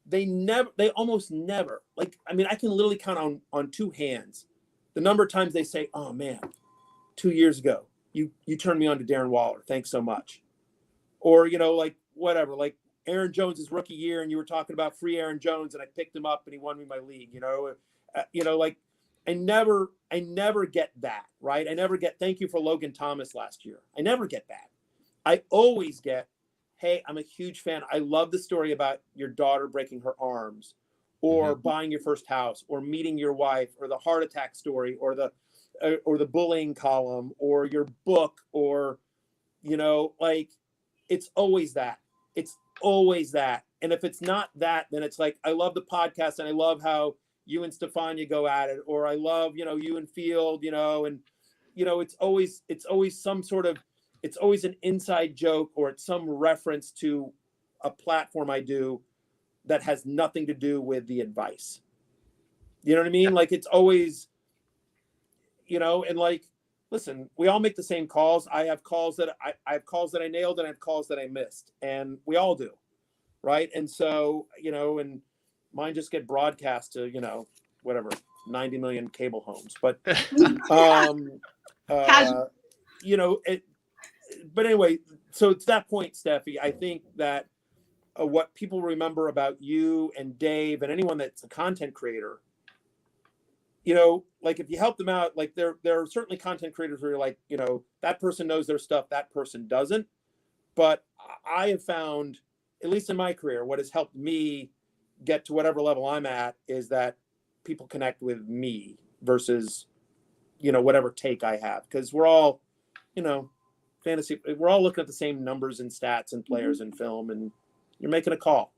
they almost never, like, I mean, I can literally count on 2 hands the number of times they say, oh man, 2 years ago, you turned me on to Darren Waller. Thanks so much. Or, you know, like whatever, like Aaron Jones's rookie year, and you were talking about free Aaron Jones, and I picked him up and he won me my league, you know, like I never get that, right? I never get, thank you for Logan Thomas last year. I never get that. I always get, hey, I'm a huge fan. I love the story about your daughter breaking her arms, or buying your first house, or meeting your wife, or the heart attack story, or the bullying column, or your book, or, you know, like, it's always that. It's always that. And if it's not that, then it's like, I love the podcast and I love how you and Stefania go at it, or I love, you know, you and Field, you know, and, you know, it's always some sort of, it's always an inside joke, or it's some reference to a platform I do that has nothing to do with the advice. You know what I mean? Like, it's always, you know, and like, listen, we all make the same calls. I have calls that I nailed, and I have calls that I missed, and we all do. Right. And so, you know, and mine just get broadcast to, you know, whatever, 90 million cable homes, but, you know, but anyway, so to that point, Steffi, I think that what people remember about you and Dave and anyone that's a content creator, you know, like if you help them out, like there are certainly content creators where you're like, you know, that person knows their stuff, that person doesn't. But I have found, at least in my career, what has helped me get to whatever level I'm at is that people connect with me versus, whatever take I have. Because we're all, fantasy, we're all looking at the same numbers and stats and players and film, and you're making a call.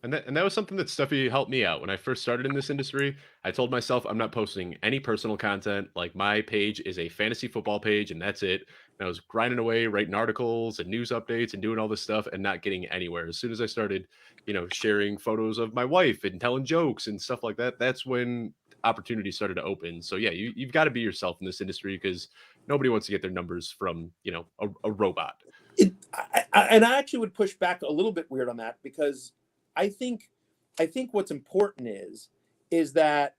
And that was something that Steffi helped me out when I first started in this industry. I told myself I'm not posting any personal content. Like, my page is a fantasy football page, and that's it. And I was grinding away, writing articles and news updates and doing all this stuff and not getting anywhere. As soon as I started, sharing photos of my wife and telling jokes and stuff like that, that's when opportunities started to open. So yeah, you've got to be yourself in this industry, because nobody wants to get their numbers from, a robot. And I actually would push back a little bit weird on that, because I think what's important is that,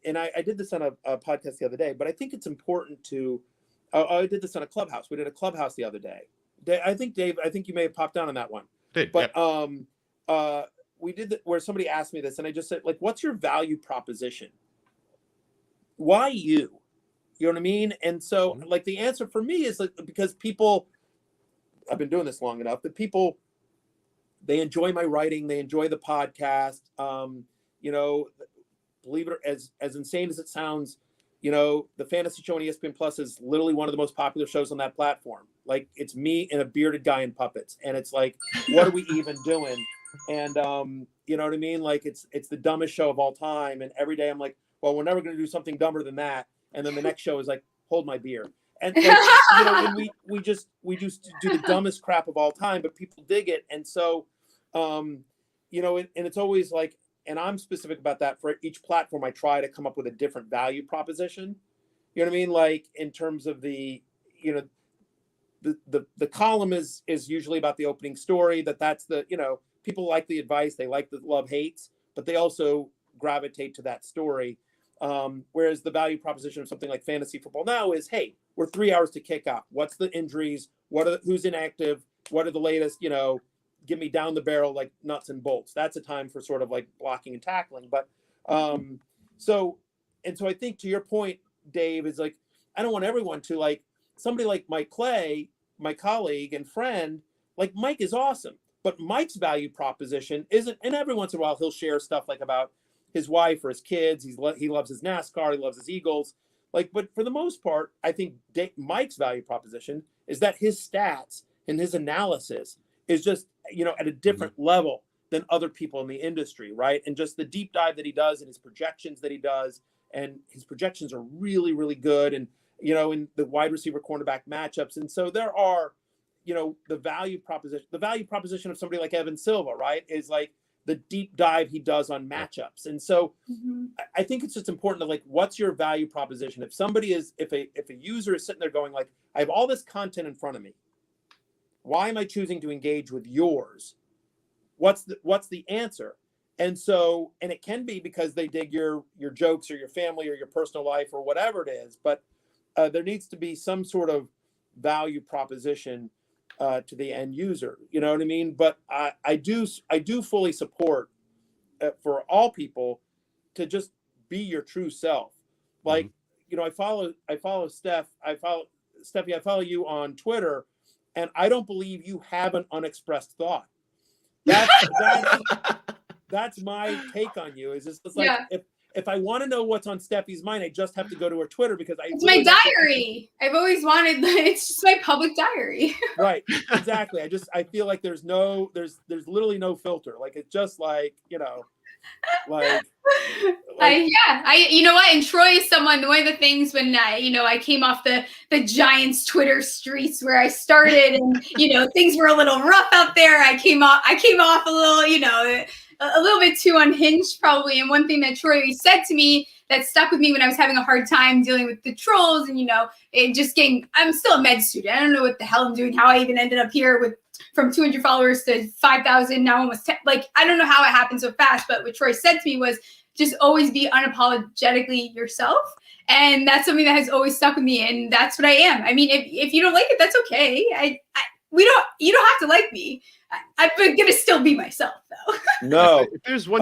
and I did this on a podcast the other day, but I think it's important to, I did this on a Clubhouse. We did a Clubhouse the other day. I think, Dave, you may have popped on that one. Dave, but yeah. We did where somebody asked me this, and I just said, like, what's your value proposition? Why you? You know what I mean? And so, like, the answer for me is, like, because people, I've been doing this long enough, that people, they enjoy my writing, they enjoy the podcast. Believe it, as insane as it sounds, the fantasy show on ESPN Plus is literally one of the most popular shows on that platform. Like, it's me and a bearded guy in puppets, and it's like, what are we even doing? And you know what I mean? Like, it's the dumbest show of all time, and every day I'm like, well, we're never going to do something dumber than that. And then the next show is like, hold my beer. And and we just do the dumbest crap of all time, but people dig it. And so, and it's always like, and I'm specific about that. For each platform, I try to come up with a different value proposition. You know what I mean? Like, in terms of the column is usually about the opening story. That's the, people like the advice, they like the love hates, but they also gravitate to that story. Whereas the value proposition of something like Fantasy Football Now is, hey, we're 3 hours to kick off. What's the injuries? Who's inactive? What are the latest, give me down the barrel, like, nuts and bolts. That's a time for sort of like blocking and tackling. But so I think, to your point, Dave, is like, I don't want everyone to, like, somebody like Mike Clay, my colleague and friend, like, Mike is awesome, but Mike's value proposition isn't, and every once in a while he'll share stuff like about his wife or his kids. He loves his NASCAR. He loves his Eagles. Like, but for the most part, I think Mike's value proposition is that his stats and his analysis is just, at a different level than other people in the industry, right? And just the deep dive that he does and his projections that he does, and his projections are really, really good. And, in the wide receiver cornerback matchups. And so there are, the value proposition of somebody like Evan Silva, right, is like the deep dive he does on matchups. And so I think it's just important to, like, what's your value proposition? If somebody is, if a user is sitting there going, like, I have all this content in front of me, why am I choosing to engage with yours? What's the answer? And so, and it can be because they dig your jokes or your family or your personal life or whatever it is, but there needs to be some sort of value proposition to the end user. You know what I mean? But I do fully support for all people to just be your true self. Like, I follow Steph. Steffi, I follow you on Twitter, and I don't believe you have an unexpressed thought. That's my take on you. Is just like, if I want to know what's on Steffi's mind, I just have to go to her Twitter, because it's my diary. I've always wanted. It's just my public diary. Right. Exactly. I feel like there's literally no filter. Like, it's just like, like. You know what? And Troy is one of the things when I came off the Giants Twitter streets where I started, and things were a little rough out there. I came off a little, a little bit too unhinged probably. And one thing that Troy said to me that stuck with me when I was having a hard time dealing with the trolls, and I'm still a med student. I don't know what the hell I'm doing, how I even ended up here from 200 followers to 5,000, now almost 10. Like, I don't know how it happened so fast, but what Troy said to me was, just always be unapologetically yourself. And that's something that has always stuck with me. And that's what I am. I mean, if you don't like it, that's okay. You don't have to like me. I'm going to still be myself, though. No. If there's one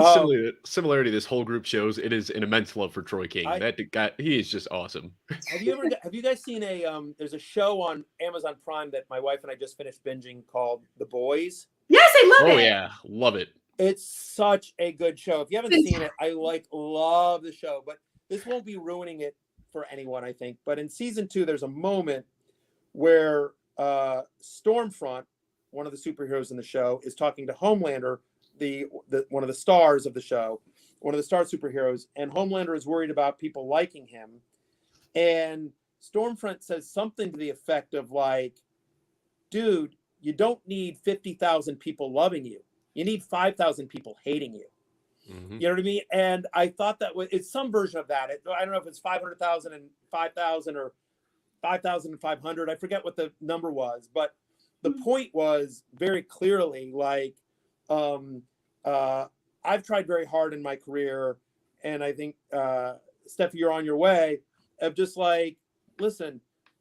similarity this whole group shows, it is an immense love for Troy King. That guy, he is just awesome. Have you guys seen there's a show on Amazon Prime that my wife and I just finished binging called The Boys? Yes, I love it. Oh yeah, love it. It's such a good show. If you haven't seen it, I love the show, but this won't be ruining it for anyone, I think. But in season 2, there's a moment where Stormfront, one of the superheroes in the show, is talking to Homelander, the one of the stars of the show, one of the star superheroes, and Homelander is worried about people liking him. And Stormfront says something to the effect of like, dude, you don't need 50,000 people loving you. You need 5,000 people hating you. Mm-hmm. You know what I mean? And I thought that it's some version of that. I don't know if it's 500,000 and 5,000 or 5,500. I forget what the number was, but the point was very clearly like, I've tried very hard in my career, and I think, Steph, you're on your way of just like, listen,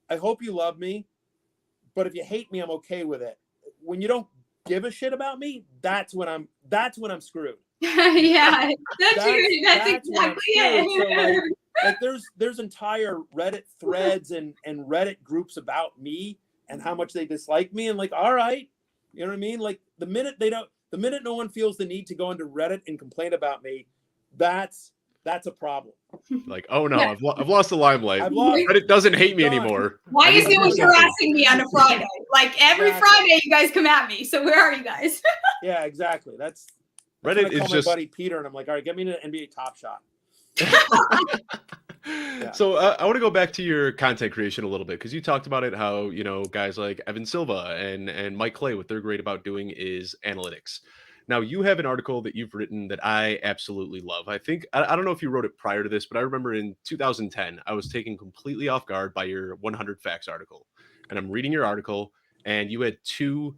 I hope you love me, but if you hate me, I'm okay with it. When you don't give a shit about me, that's when I'm screwed. Yeah, that's exactly it. So like there's entire Reddit threads and Reddit groups about me and how much they dislike me, and like, all right, you know what I mean? Like the minute no one feels the need to go into Reddit and complain about me, that's a problem. Like, oh no, Yeah. I've lost the limelight. Reddit doesn't hate me anymore. Why is no one harassing me on a Friday? Like every Friday, you guys come at me. So where are you guys? Yeah, exactly. That's Reddit is my just buddy Peter, and I'm like, all right, get me an NBA Top Shot. Yeah. So I want to go back to your content creation a little bit, because you talked about it, how, you know, guys like Evan Silva and Mike Clay, what they're great about doing is analytics. Now, you have an article that you've written that I absolutely love. I think, I don't know if you wrote it prior to this, but I remember in 2010, I was taken completely off guard by your 100 Facts article. And I'm reading your article, and you had 2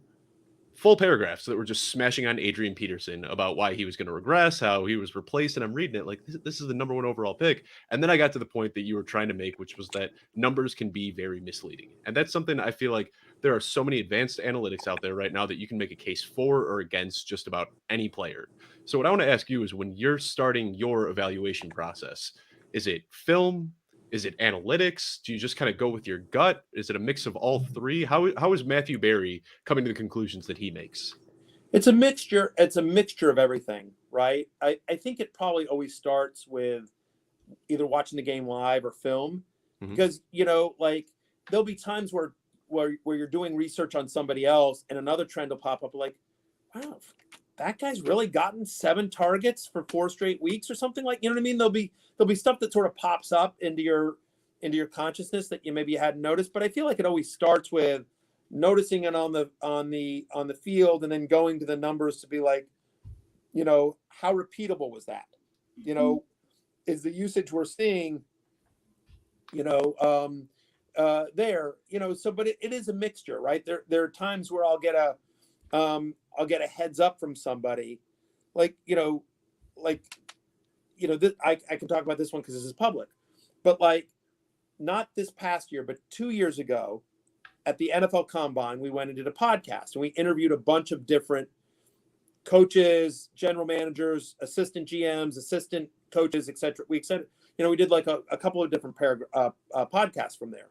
full paragraphs that were just smashing on Adrian Peterson about why he was going to regress, how he was replaced. And I'm reading it like, this is the #1 overall pick. And then I got to the point that you were trying to make, which was that numbers can be very misleading. And that's something I feel like there are so many advanced analytics out there right now that you can make a case for or against just about any player. So what I want to ask you is, when you're starting your evaluation process, is it film? Is it analytics? Do you just kind of go with your gut? Is it a mix of all 3? How is Matthew Berry coming to the conclusions that he makes? It's a mixture. It's a mixture of everything, right? I think it probably always starts with either watching the game live or film, because, you know, like there'll be times where you're doing research on somebody else and another trend will pop up like, wow, that guy's really gotten 7 targets for 4 straight weeks or something, like, you know what I mean? There'll be stuff that sort of pops up into your consciousness that you hadn't noticed. But I feel like it always starts with noticing it on the field, and then going to the numbers to be like, you know, how repeatable was that? You know, is the usage we're seeing, you know, there, you know, so, but it is a mixture, right? There are times where I'll get a heads up from somebody, like, you know, I can talk about this one because this is public, but like, not this past year, but 2 years ago at the NFL Combine, we went and did a podcast, and we interviewed a bunch of different coaches, general managers, assistant GMs, assistant coaches, etc. We said, you know, we did like a couple of different podcasts from there.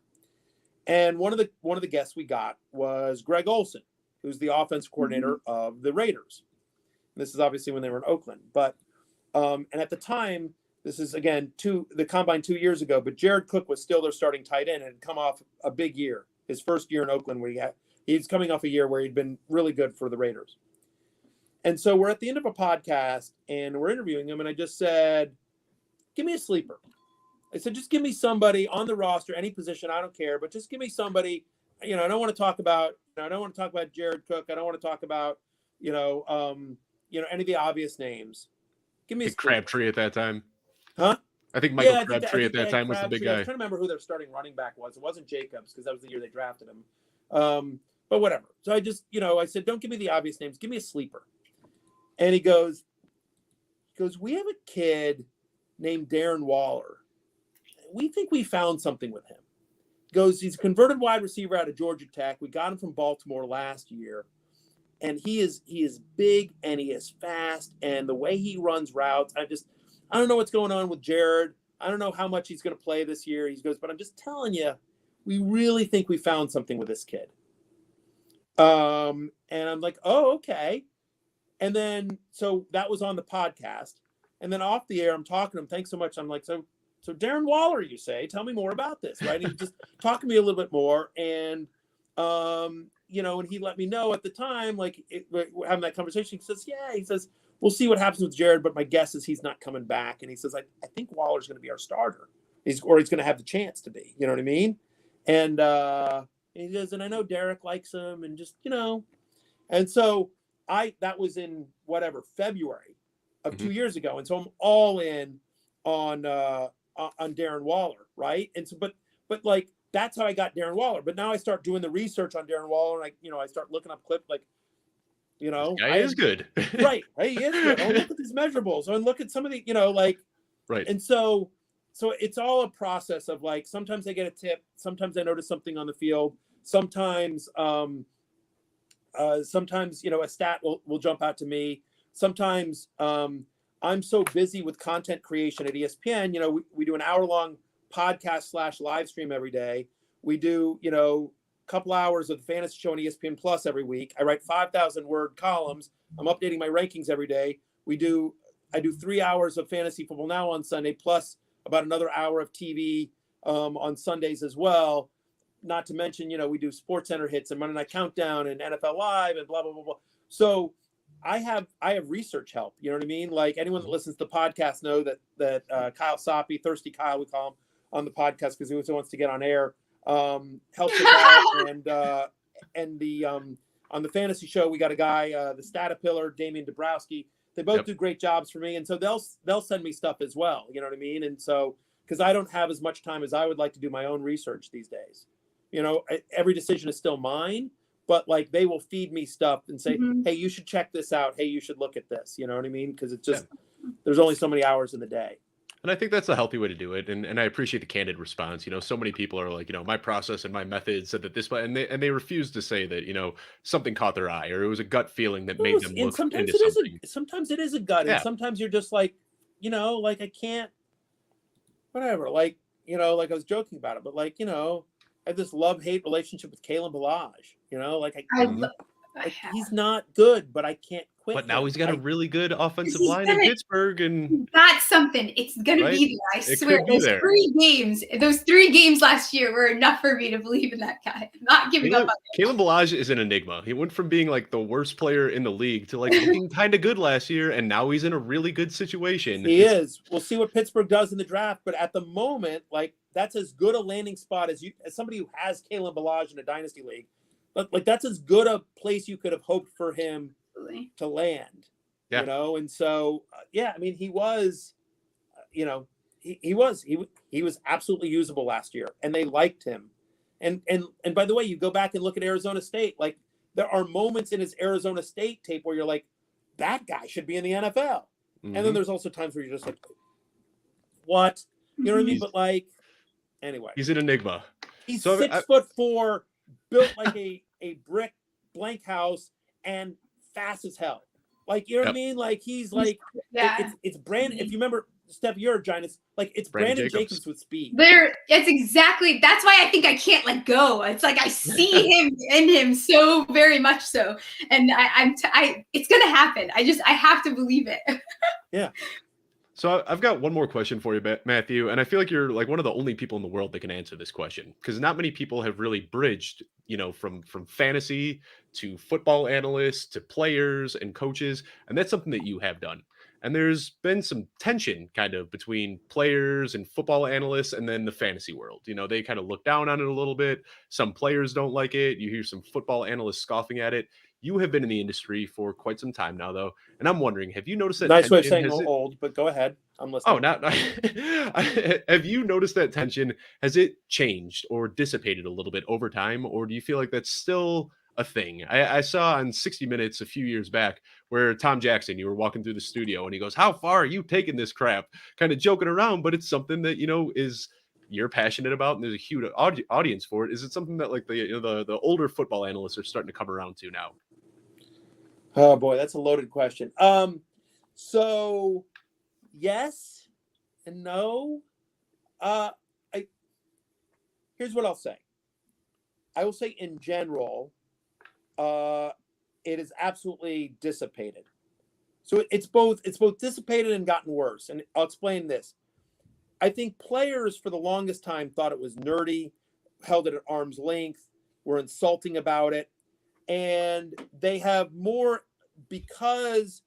And one of the guests we got was Greg Olson, who's the offense coordinator of the Raiders. And this is obviously when they were in Oakland, but and at the time, this is again the Combine 2 years ago, but Jared Cook was still their starting tight end and had come off a big year, his first year in Oakland, where he's coming off a year where he'd been really good for the Raiders. And so we're at the end of a podcast and we're interviewing him, and I just said, give me a sleeper. I said, just give me somebody on the roster, any position, I don't care, but just give me somebody. You know, I don't want to talk about Jared Cook. I don't want to talk about, you know, any of the obvious names. Give me a Crabtree at that time. Huh? I think Michael Crabtree at that time was the big guy. I was trying to remember who their starting running back was. It wasn't Jacobs, because that was the year they drafted him. But whatever. So I just, you know, I said, don't give me the obvious names. Give me a sleeper. And he goes, we have a kid named Darren Waller. We think we found something with him. He goes, he's a converted wide receiver out of Georgia Tech. We got him from Baltimore last year. and he is big and he is fast, and the way he runs routes, I don't know what's going on with Jared. I don't know how much he's going to play this year. He goes, but I'm just telling you, we really think we found something with this kid. And I'm like, oh, okay. And then, so that was on the podcast. And then off the air, I'm talking to him. Thanks so much. I'm like, so Darren Waller, you say, tell me more about this, right? And he just talked to me a little bit more. And, you know, and he let me know at the time, like we're having that conversation. He says, he says, we'll see what happens with Jared, but my guess is he's not coming back. And he says, I think Waller's going to be our starter. He's going to have the chance to be, you know what I mean? And he says, and I know Derek likes him, and just, you know, and so that was in February of 2 years ago. And so I'm all in on Darren Waller. Right. And so, but like, that's how I got Darren Waller. But now I start doing the research on Darren Waller, and I start looking up clips, like, you know, he is good. Right. He is good. Oh, look at these measurables. And look at some of the, you know, like, right. And so it's all a process of, like, sometimes I get a tip, sometimes I notice something on the field, sometimes, you know, a stat will jump out to me. Sometimes I'm so busy with content creation at ESPN. You know, we do an hour-long podcast / live stream every day. We do, you know, a couple hours of the fantasy show on ESPN Plus every week. I write 5,000 word columns. I'm updating my rankings every day. I do 3 hours of Fantasy Football Now on Sunday, plus about another hour of TV on Sundays as well. Not to mention, you know, we do Sports Center hits and Monday Night Countdown and NFL Live and blah, blah, blah, blah. So I have research help. You know what I mean? Like, anyone that listens to the podcast know that Kyle Soppe, Thirsty Kyle, we call him on the podcast because he also wants to get on air, helps us out. And on the fantasy show, we got a guy, the Statapiller, Damian Dabrowski. They both do great jobs for me. And so they'll send me stuff as well. You know what I mean? And so, because I don't have as much time as I would like to do my own research these days. You know, every decision is still mine, but, like, they will feed me stuff and say, hey, you should check this out. Hey, you should look at this. You know what I mean? Because it's just, there's only so many hours in the day. And I think that's a healthy way to do it. And I appreciate the candid response. You know, so many people are like, you know, my process and my method said that this way, and they refuse to say that, you know, something caught their eye or it was a gut feeling that made them look into something. Sometimes it is a gut. And sometimes you're just like, you know, like, I can't, whatever. Like, you know, like, I was joking about it, but, like, you know, I have this love-hate relationship with Kalen Balazs. You know, like, he's not good, but I can't quit. But now he's got a really good offensive line in Pittsburgh, and that's something. It's gonna be there. I swear. Those 3 games last year were enough for me to believe in that guy. I'm not giving up on him. Kalen Balazs is an enigma. He went from being, like, the worst player in the league to, like, looking kind of good last year, and now he's in a really good situation. He is. We'll see what Pittsburgh does in the draft, but at the moment, like, that's as good a landing spot as somebody who has Kalen Balazs in a dynasty league. Like, that's as good a place you could have hoped for him to land, you know? And so, I mean, he was, you know, he was absolutely usable last year, and they liked him. And by the way, you go back and look at Arizona State, like, there are moments in his Arizona State tape where you're like, that guy should be in the NFL. And then there's also times where you're just like, what? You know what I mean? But, like, anyway. He's an enigma. He's 6'4", built like a brick blank house, and fast as hell. Like, you know what I mean? Like, he's like, it's Brandon. If you remember, Steph, you're a giant. It's Brandon Jacobs with speed. That's why I think I can't let go. It's like I see him in him so very much so, and it's gonna happen. I have to believe it. Yeah. So I've got one more question for you, Matthew, and I feel like you're, like, one of the only people in the world that can answer this question, because not many people have really bridged, you know, from fantasy to football analysts to players and coaches, and that's something that you have done. And there's been some tension kind of between players and football analysts and then the fantasy world. You know, they kind of look down on it a little bit. Some players don't like it. You hear some football analysts scoffing at it. You have been in the industry for quite some time now, though, and I'm wondering, have you noticed that? Nice way of saying old, but go ahead. I'm listening. Oh, not have you noticed that tension? Has it changed or dissipated a little bit over time, or do you feel like that's still a thing? I saw on 60 Minutes a few years back where Tom Jackson, you were walking through the studio, and he goes, "How far are you taking this crap?" Kind of joking around, but it's something that, you know, you're passionate about, and there's a huge audience for it. Is it something that, like, the older football analysts are starting to come around to now? Oh boy, that's a loaded question. So yes and no. Here's what I'll say. I will say in general, it is absolutely dissipated. So it's both dissipated and gotten worse. And I'll explain this. I think players for the longest time thought it was nerdy, held it at arm's length, were insulting about it. And they have more because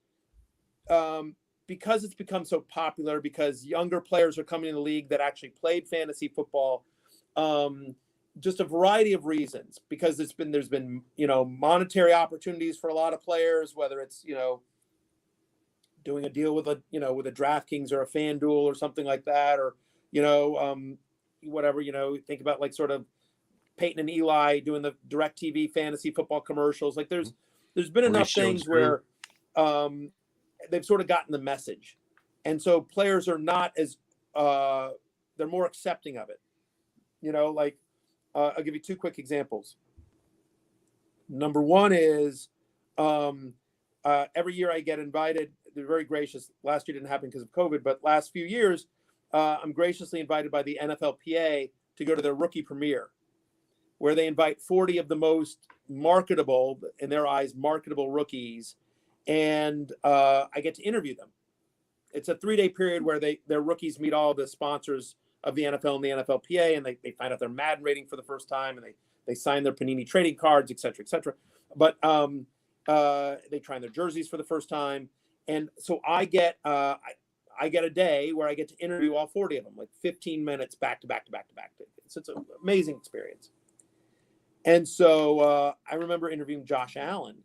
it's become so popular, because younger players are coming in the league that actually played fantasy football. Just a variety of reasons, because there's been monetary opportunities for a lot of players, whether it's doing a deal with a DraftKings or a FanDuel or something like that, or whatever, think about like sort of Peyton and Eli doing the DirecTV fantasy football commercials. Like there's been enough things where they've sort of gotten the message, and so players are not as they're more accepting of it. I'll give you two quick examples. Number one is every year I get invited. They're very gracious. Last year didn't happen because of COVID, but last few years, I'm graciously invited by the NFLPA to go to their rookie premiere, where they invite 40 of the most marketable, in their eyes, marketable rookies, and I get to interview them. It's a 3-day period where their rookies meet all the sponsors of the NFL and the NFLPA, and they find out their Madden rating for the first time, and they sign their Panini trading cards, et cetera, et cetera. But they try on their jerseys for the first time. And so I get a day where I get to interview all 40 of them, like 15 minutes back to back to back to back. So it's an amazing experience. And so I remember interviewing Josh Allen,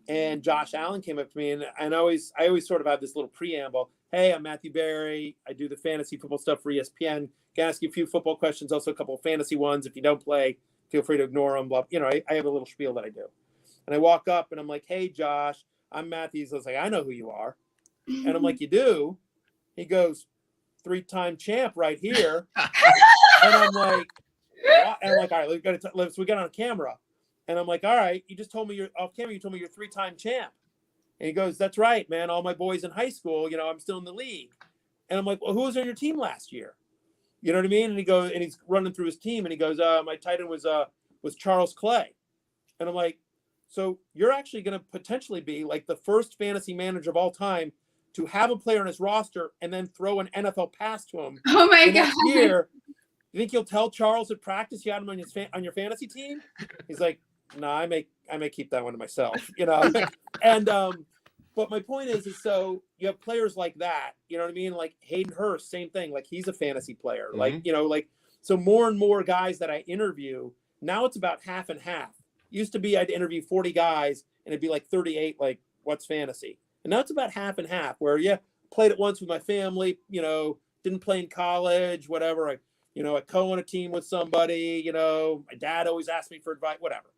and Josh Allen came up to me, and I always sort of have this little preamble. Hey, I'm Matthew Berry. I do the fantasy football stuff for ESPN. Can ask you a few football questions, also a couple of fantasy ones. If you don't play, feel free to ignore them. Blah. I have a little spiel that I do. And I walk up and I'm like, hey, Josh, I'm Matthew. I was like, I know who you are. And I'm like, you do? He goes, 3-time champ right here. And I'm like, what? And I'm like, all right, so we got on camera. And I'm like, all right, you just told me you're off camera. You told me you're 3-time champ. And he goes, that's right, man. All my boys in high school, I'm still in the league. And I'm like, well, who was on your team last year? You know what I mean? And he goes, and he's running through his team, and he goes, my tight end was Charles Clay. And I'm like, so you're actually going to potentially be like the first fantasy manager of all time to have a player on his roster and then throw an NFL pass to him. Oh my God. Next year, you think you'll tell Charles at practice you had him on your fantasy team? He's like, no, I may keep that one to myself, And but my point is so you have players like that, you know what I mean? Like Hayden Hurst, same thing. Like he's a fantasy player. Mm-hmm. So more and more guys that I interview, now it's about half and half. Used to be I'd interview 40 guys and it'd be like 38, like what's fantasy? And now it's about half and half, where played it once with my family, didn't play in college, whatever. I co-own a team with somebody, my dad always asked me for advice, whatever.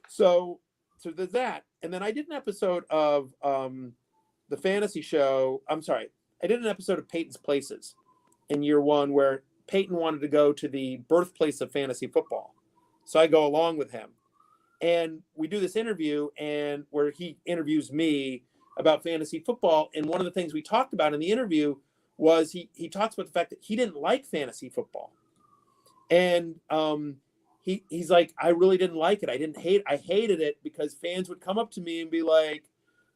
So there's that. And then I did an episode of the fantasy show. I'm sorry. I did an episode of Peyton's Places in year one, where Peyton wanted to go to the birthplace of fantasy football. So I go along with him. And we do this interview, and where he interviews me about fantasy football. And one of the things we talked about in the interview was he talks about the fact that he didn't like fantasy football. And he's like, I really didn't like it. I hated it because fans would come up to me and be like,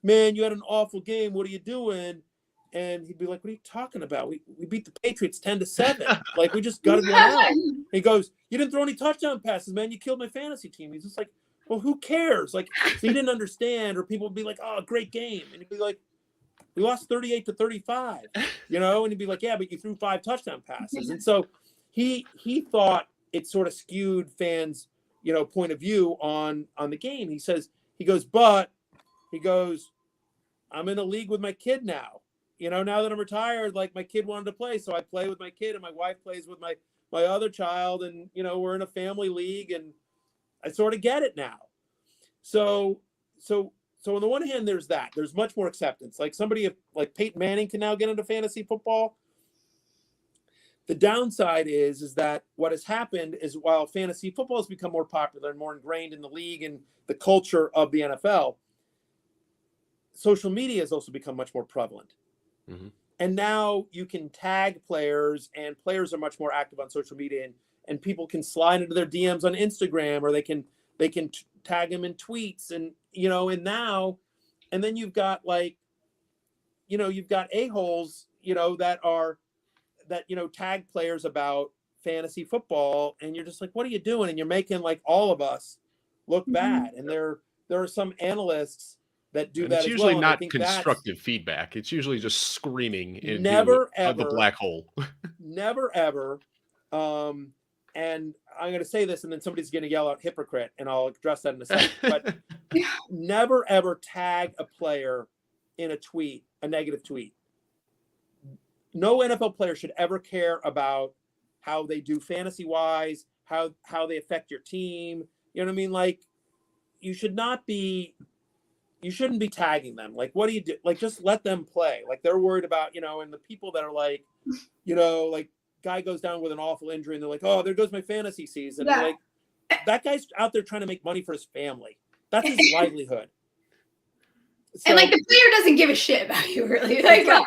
man, you had an awful game. What are you doing? And he'd be like, what are you talking about? We beat the Patriots 10-7. Like, we just gutted one out. He goes, you didn't throw any touchdown passes, man. You killed my fantasy team. He's just like, well, who cares? Like, so he didn't understand, or people would be like, oh, great game. And he'd be like, we lost 38-35, and he'd be like, yeah, but you threw 5 touchdown passes. And so he thought it sort of skewed fans, point of view on the game. He goes, I'm in a league with my kid now. Now that I'm retired, like my kid wanted to play, so I play with my kid, and my wife plays with my other child, and we're in a family league, and I sort of get it now. So on the one hand, there's that. There's much more acceptance. Like somebody like Peyton Manning can now get into fantasy football. The downside is that what has happened is, while fantasy football has become more popular and more ingrained in the league and the culture of the NFL, social media has also become much more prevalent. Mhm. And now you can tag players, and players are much more active on social media, and people can slide into their DMs on Instagram, or they can tag them in tweets, and and then you've got you've got a-holes, that tag players about fantasy football, and you're just like, what are you doing? And you're making like all of us look bad. And there are some analysts that do And that it's as usually well. And I not think constructive feedback. It's usually just screaming into never the ever, black hole. never ever. And I'm going to say this, and then somebody's going to yell out hypocrite, and I'll address that in a second. But never ever tag a player in a tweet, a negative tweet. No NFL player should ever care about how they do fantasy wise, how they affect your team. You know what I mean? Like, you shouldn't be tagging them. Like, what do you do? Like, just let them play. Like, they're worried about, and the people that are like, like, guy goes down with an awful injury and they're like, oh, there goes my fantasy season. Yeah. Like, that guy's out there trying to make money for his family. That's his livelihood. So, and like, the player doesn't give a shit about you, really. Like, like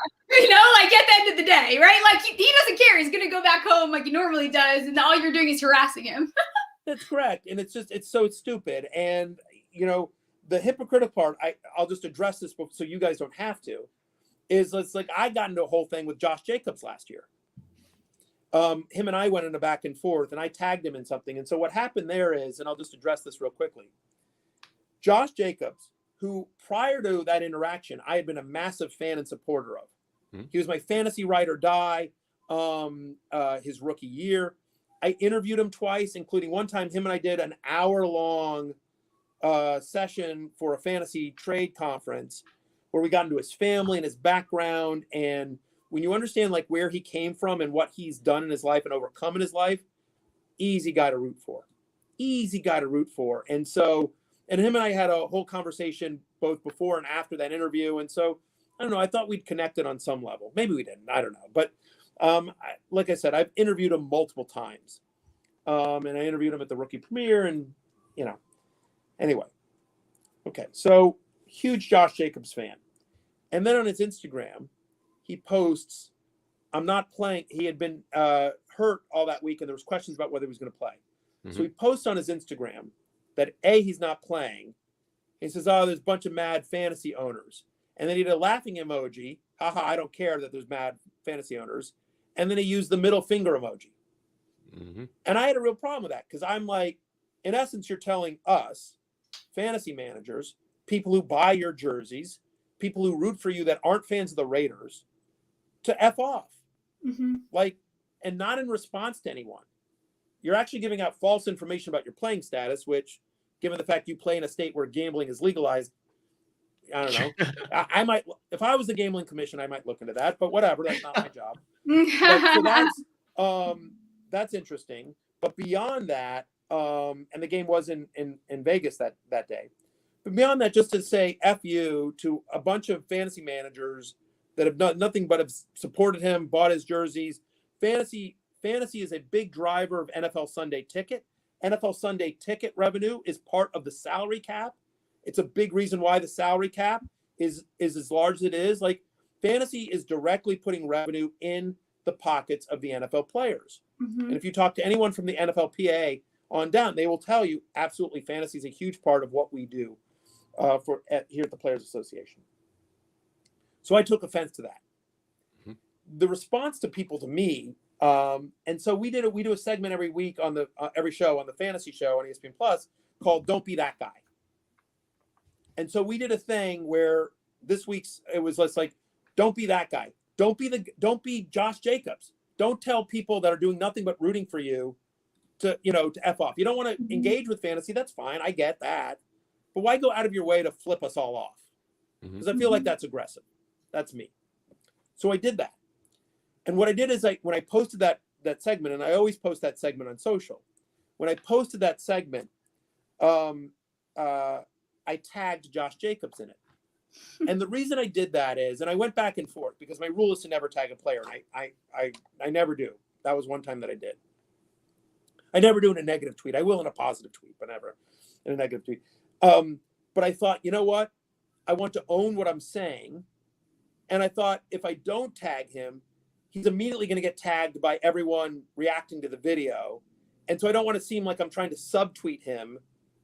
at the end of the day, right? Like, he doesn't care. He's gonna go back home like he normally does, and all you're doing is harassing him. That's correct. And it's so stupid. And the hypocritical part, I'll just address this so you guys don't have to, is it's like, I got into a whole thing with Josh Jacobs last year. Him and I went in a back and forth, and I tagged him in something. And so what happened there is, and I'll just address this real quickly. Josh Jacobs, who prior to that interaction, I had been a massive fan and supporter of. Mm-hmm. He was my fantasy ride or die his rookie year. I interviewed him twice, including one time him and I did an hour-long session for a fantasy trade conference where we got into his family and his background. And when you understand like where he came from and what he's done in his life and overcome in his life, easy guy to root for. And so, and him and I had a whole conversation both before and after that interview. And so, I don't know, I thought we'd connected on some level. Maybe we didn't, I don't know. But like I said, I've interviewed him multiple times. And I interviewed him at the rookie premiere, and, anyway. Okay, so huge Josh Jacobs fan. And then on his Instagram, he posts, I'm not playing. He had been hurt all that week, and there was questions about whether he was going to play. Mm-hmm. So he posts on his Instagram that, A, he's not playing. He says, oh, there's a bunch of mad fantasy owners. And then he did a laughing emoji. Haha, I don't care that there's mad fantasy owners. And then he used the middle finger emoji. Mm-hmm. And I had a real problem with that, because I'm like, in essence, you're telling us, fantasy managers, people who buy your jerseys, people who root for you that aren't fans of the Raiders, to F off. Mm-hmm. Like, and not in response to anyone. You're actually giving out false information about your playing status, which, given the fact you play in a state where gambling is legalized, I don't know. I might, if I was the gambling commission, I might look into that, but whatever, that's not my job. But, so that's interesting. But beyond that, and the game was in Vegas that day. But beyond that, just to say F you to a bunch of fantasy managers that have done nothing but have supported him, bought his jerseys. Fantasy is a big driver of NFL Sunday Ticket. NFL Sunday Ticket revenue is part of the salary cap. It's a big reason why the salary cap is as large as it is. Like, fantasy is directly putting revenue in the pockets of the NFL players. Mm-hmm. And if you talk to anyone from the NFLPA on down, they will tell you absolutely fantasy is a huge part of what we do here at the Players Association. So I took offense to that. Mm-hmm. The response to people to me, and so we do a segment every week on every show on the fantasy show on ESPN Plus called "Don't Be That Guy." And so we did a thing where this week's it was like, don't be that guy. Don't be Josh Jacobs. Don't tell people that are doing nothing but rooting for you to F off. You don't want to engage with fantasy. That's fine. I get that. But why go out of your way to flip us all off? Because I feel like that's aggressive. That's me. So I did that. And what I did is when I posted that segment, and I always post that segment on social. When I posted that segment, I tagged Josh Jacobs in it. And the reason I did that is, and I went back and forth because my rule is to never tag a player. And I never do. That was one time that I did. I never do in a negative tweet. I will in a positive tweet, but never in a negative tweet. But I thought, you know what? I want to own what I'm saying. And I thought if I don't tag him, he's immediately going to get tagged by everyone reacting to the video. And so I don't want to seem like I'm trying to subtweet him.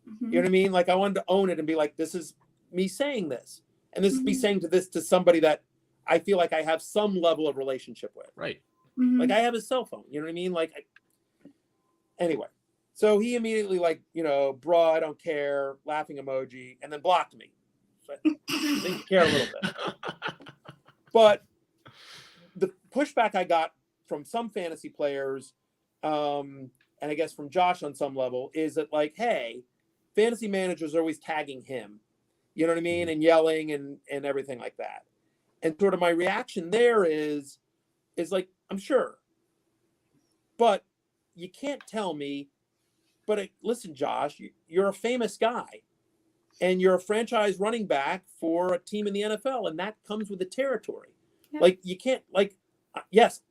Mm-hmm. You know what I mean? Like I wanted to own it and be like, this is me saying this. And this is me saying this to somebody that I feel like I have some level of relationship with. Right. Mm-hmm. Like I have his cell phone. You know what I mean? Like, anyway. So he immediately like, bro, I don't care, laughing emoji, and then blocked me. So I think you care a little bit. But the pushback I got from some fantasy players, and I guess from Josh on some level, is that like, hey, fantasy managers are always tagging him. You know what I mean? And yelling and everything like that. And sort of my reaction there is like, I'm sure. But you can't tell me, but listen, Josh, you're a famous guy. And you're a franchise running back for a team in the NFL, and that comes with the territory. Yeah. Like you can't yes,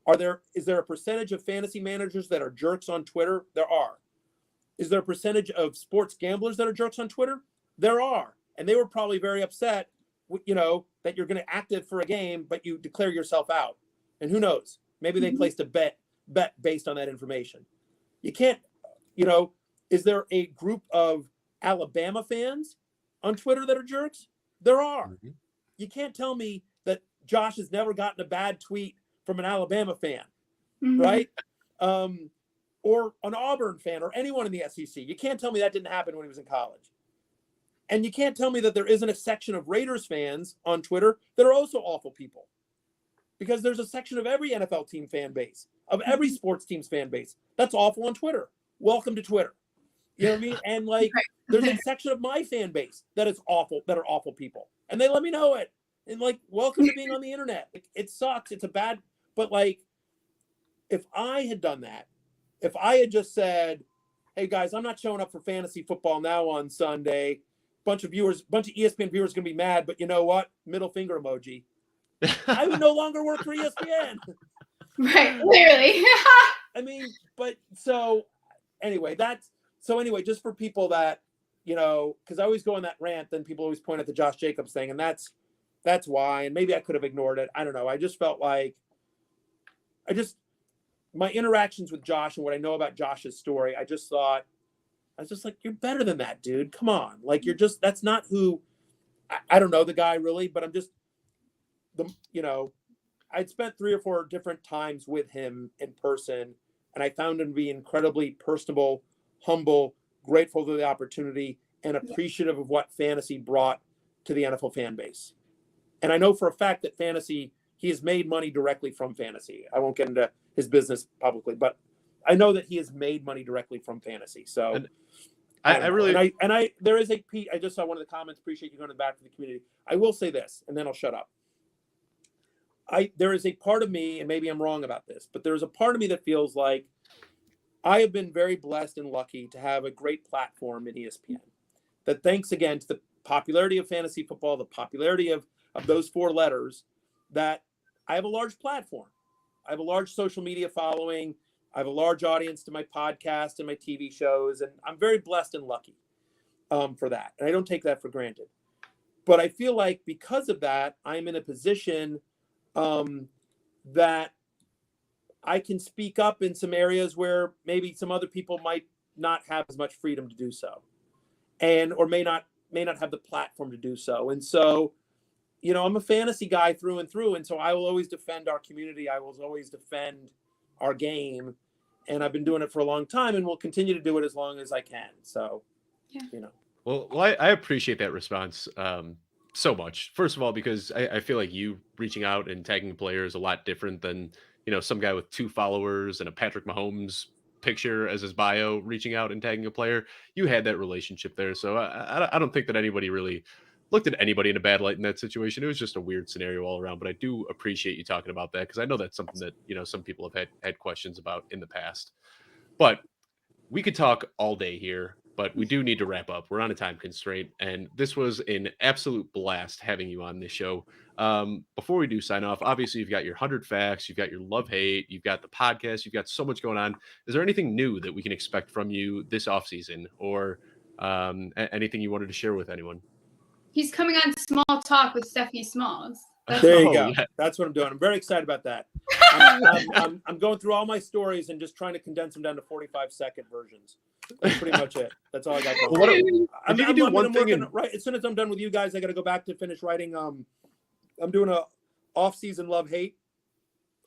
is there a percentage of fantasy managers that are jerks on Twitter? There are. Is there a percentage of sports gamblers that are jerks on Twitter? There are. And they were probably very upset, that you're going to active for a game, but you declare yourself out. And who knows? Maybe they placed a bet based on that information. You can't, is there a group of Alabama fans on Twitter that are jerks? There are. Mm-hmm. You can't tell me that Josh has never gotten a bad tweet from an Alabama fan, right? Or an Auburn fan or anyone in the SEC. You can't tell me that didn't happen when he was in college. And you can't tell me that there isn't a section of Raiders fans on Twitter that are also awful people. Because there's a section of every NFL team fan base, of every sports team's fan base that's awful on Twitter. Welcome to Twitter. You know what I mean? And like, there's a section of my fan base that is awful, that are awful people. And they let me know it. And like, welcome to being on the internet. Like, it sucks. It's a bad, but like, if I had done that, if I had just said, hey guys, I'm not showing up for fantasy football now on Sunday. Bunch of ESPN viewers going to be mad, but you know what? Middle finger emoji. I would no longer work for ESPN. Right. Clearly. I mean, but so anyway, just for people that, because I always go on that rant, then people always point at the Josh Jacobs thing. And that's why, and maybe I could have ignored it. I don't know. I just felt like my interactions with Josh and what I know about Josh's story, I was just like, you're better than that, dude. Come on. Like, that's not who, I don't know the guy really, but I'm just, I'd spent 3 or 4 different times with him in person, and I found him to be incredibly personable, humble, grateful for the opportunity, and appreciative of what fantasy brought to the NFL fan base. And I know for a fact that fantasy, he has made money directly from fantasy. I won't get into his business publicly, but I know that he has made money directly from fantasy. So I there is a piece. I just saw one of the comments. Appreciate you going back to the community. I will say this, and then I'll shut up. There is a part of me, and maybe I'm wrong about this, but there's a part of me that feels like I have been very blessed and lucky to have a great platform in ESPN. That thanks again to the popularity of fantasy football, the popularity of those 4 letters, that I have a large platform. I have a large social media following. I have a large audience to my podcast and my TV shows, and I'm very blessed and lucky for that. And I don't take that for granted. But I feel like because of that, I'm in a position that I can speak up in some areas where maybe some other people might not have as much freedom to do so, or may not have the platform to do so. And so, I'm a fantasy guy through and through, and so I will always defend our community. I will always defend our game, and I've been doing it for a long time, and will continue to do it as long as I can. So, Well, I appreciate that response so much. First of all, because I feel like you reaching out and tagging a player is a lot different than some guy with 2 followers and a Patrick Mahomes picture as his bio reaching out and tagging a player. You had that relationship there, so I don't think that anybody really looked at anybody in a bad light in that situation. It was just a weird scenario all around, but I do appreciate you talking about that, because I know that's something that some people have had questions about in the past. But we could talk all day here, but we do need to wrap up. We're on a time constraint, and this was an absolute blast having you on this show. Before we do sign off, obviously you've got your 100 facts, you've got your love hate, you've got the podcast, you've got so much going on. Is there anything new that we can expect from you this offseason, or anything you wanted to share with anyone? He's coming on Small Talk with Stephie Smalls. There you Oh, go. yeah. That's what I'm doing. I'm very excited about that. I'm going through all my stories and just trying to condense them down to 45-second versions. That's pretty much it. That's all I got. Well, if you could do one thing working, right as soon as I'm done with you guys, I got to go back to finish writing. I'm doing a off-season love-hate.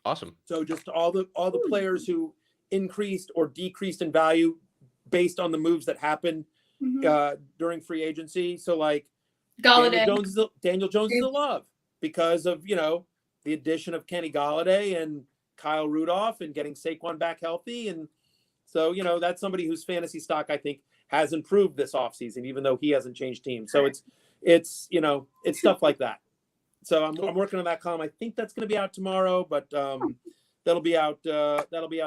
Awesome. So just all the players who increased or decreased in value based on the moves that happened during free agency. So like Daniel Jones is a love because of the addition of Kenny Golladay and Kyle Rudolph and getting Saquon back healthy. And so, that's somebody whose fantasy stock, I think, has improved this offseason, even though he hasn't changed teams. So it's stuff like that. So I'm working on that column. I think that's going to be out tomorrow, but that'll be out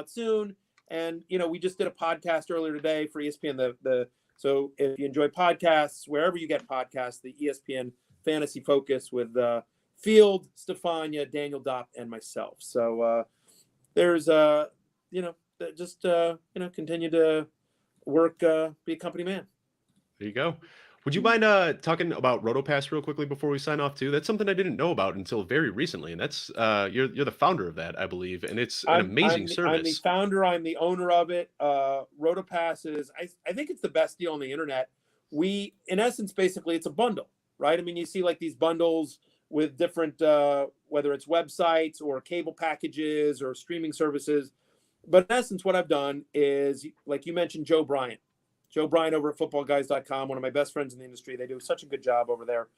soon. And, we just did a podcast earlier today for ESPN. So if you enjoy podcasts, wherever you get podcasts, the ESPN Fantasy Focus with Field, Stefania, Daniel Dopp, and myself. So there's continue to work, be a company man. There you go. Would you mind talking about RotoPass real quickly before we sign off too? That's something I didn't know about until very recently, and that's you're the founder of that, I believe, and it's an amazing service. I'm the founder. I'm the owner of it. RotoPass is, I think it's the best deal on the internet. We, in essence, basically, it's a bundle, right? I mean, you see like these bundles with different, whether it's websites or cable packages or streaming services. But in essence, what I've done is, like you mentioned, Joe Bryant over at footballguys.com, one of my best friends in the industry. They do such a good job over there.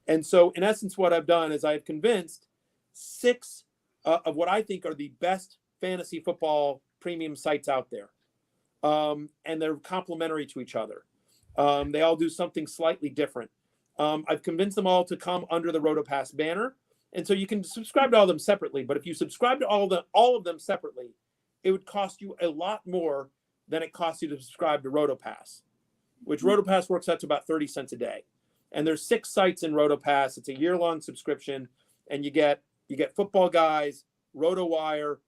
And so, in essence, what I've done is I've convinced 6 of what I think are the best fantasy football premium sites out there. And they're complementary to each other. They all do something slightly different. I've convinced them all to come under the RotoPass banner. And so you can subscribe to all of them separately. But if you subscribe to all of them separately, it would cost you a lot more than it costs you to subscribe to RotoPass, which RotoPass works out to about 30 cents a day. And there's 6 sites in RotoPass. It's a year-long subscription, and you get Football Guys, RotoWire,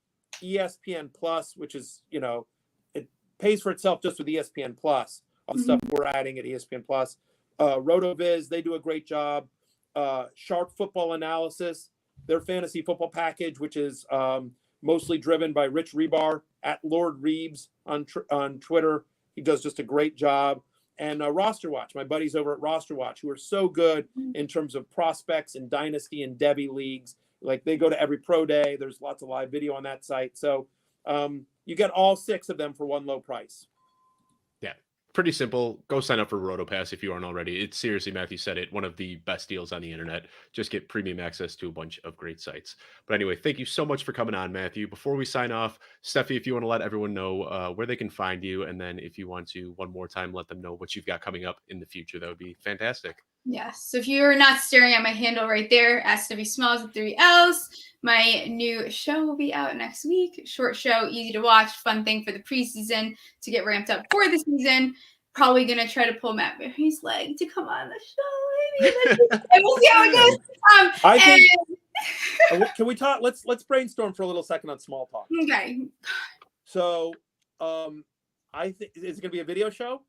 ESPN Plus, which is, it pays for itself just with ESPN Plus, all the stuff we're adding at ESPN Plus. RotoViz, they do a great job. Sharp Football Analysis, their fantasy football package, which is mostly driven by Rich Rebar at Lord Reeves on Twitter. He does just a great job. And Roster Watch, my buddies over at Roster Watch, who are so good in terms of prospects and dynasty and Devy leagues. Like they go to every pro day. There's lots of live video on that site. So you get all 6 of them for one low price. Yeah, pretty simple. Go sign up for RotoPass if you aren't already. It's seriously, Matthew said it, one of the best deals on the internet. Just get premium access to a bunch of great sites. But anyway, thank you so much for coming on, Matthew. Before we sign off, Stephie, if you want to let everyone know where they can find you, and then if you want to one more time let them know what you've got coming up in the future, that would be fantastic. Yes. So if you're not staring at my handle right there, Stephie Smalls with 3 L's, my new show will be out next week. Short show, easy to watch, fun thing for the preseason to get ramped up for the season. Probably going to try to pull Matt Berry's leg to come on the show. Maybe. And we'll see how it goes. Can we talk? Let's brainstorm for a little second on small talk. Okay. So I think, is it going to be a video show?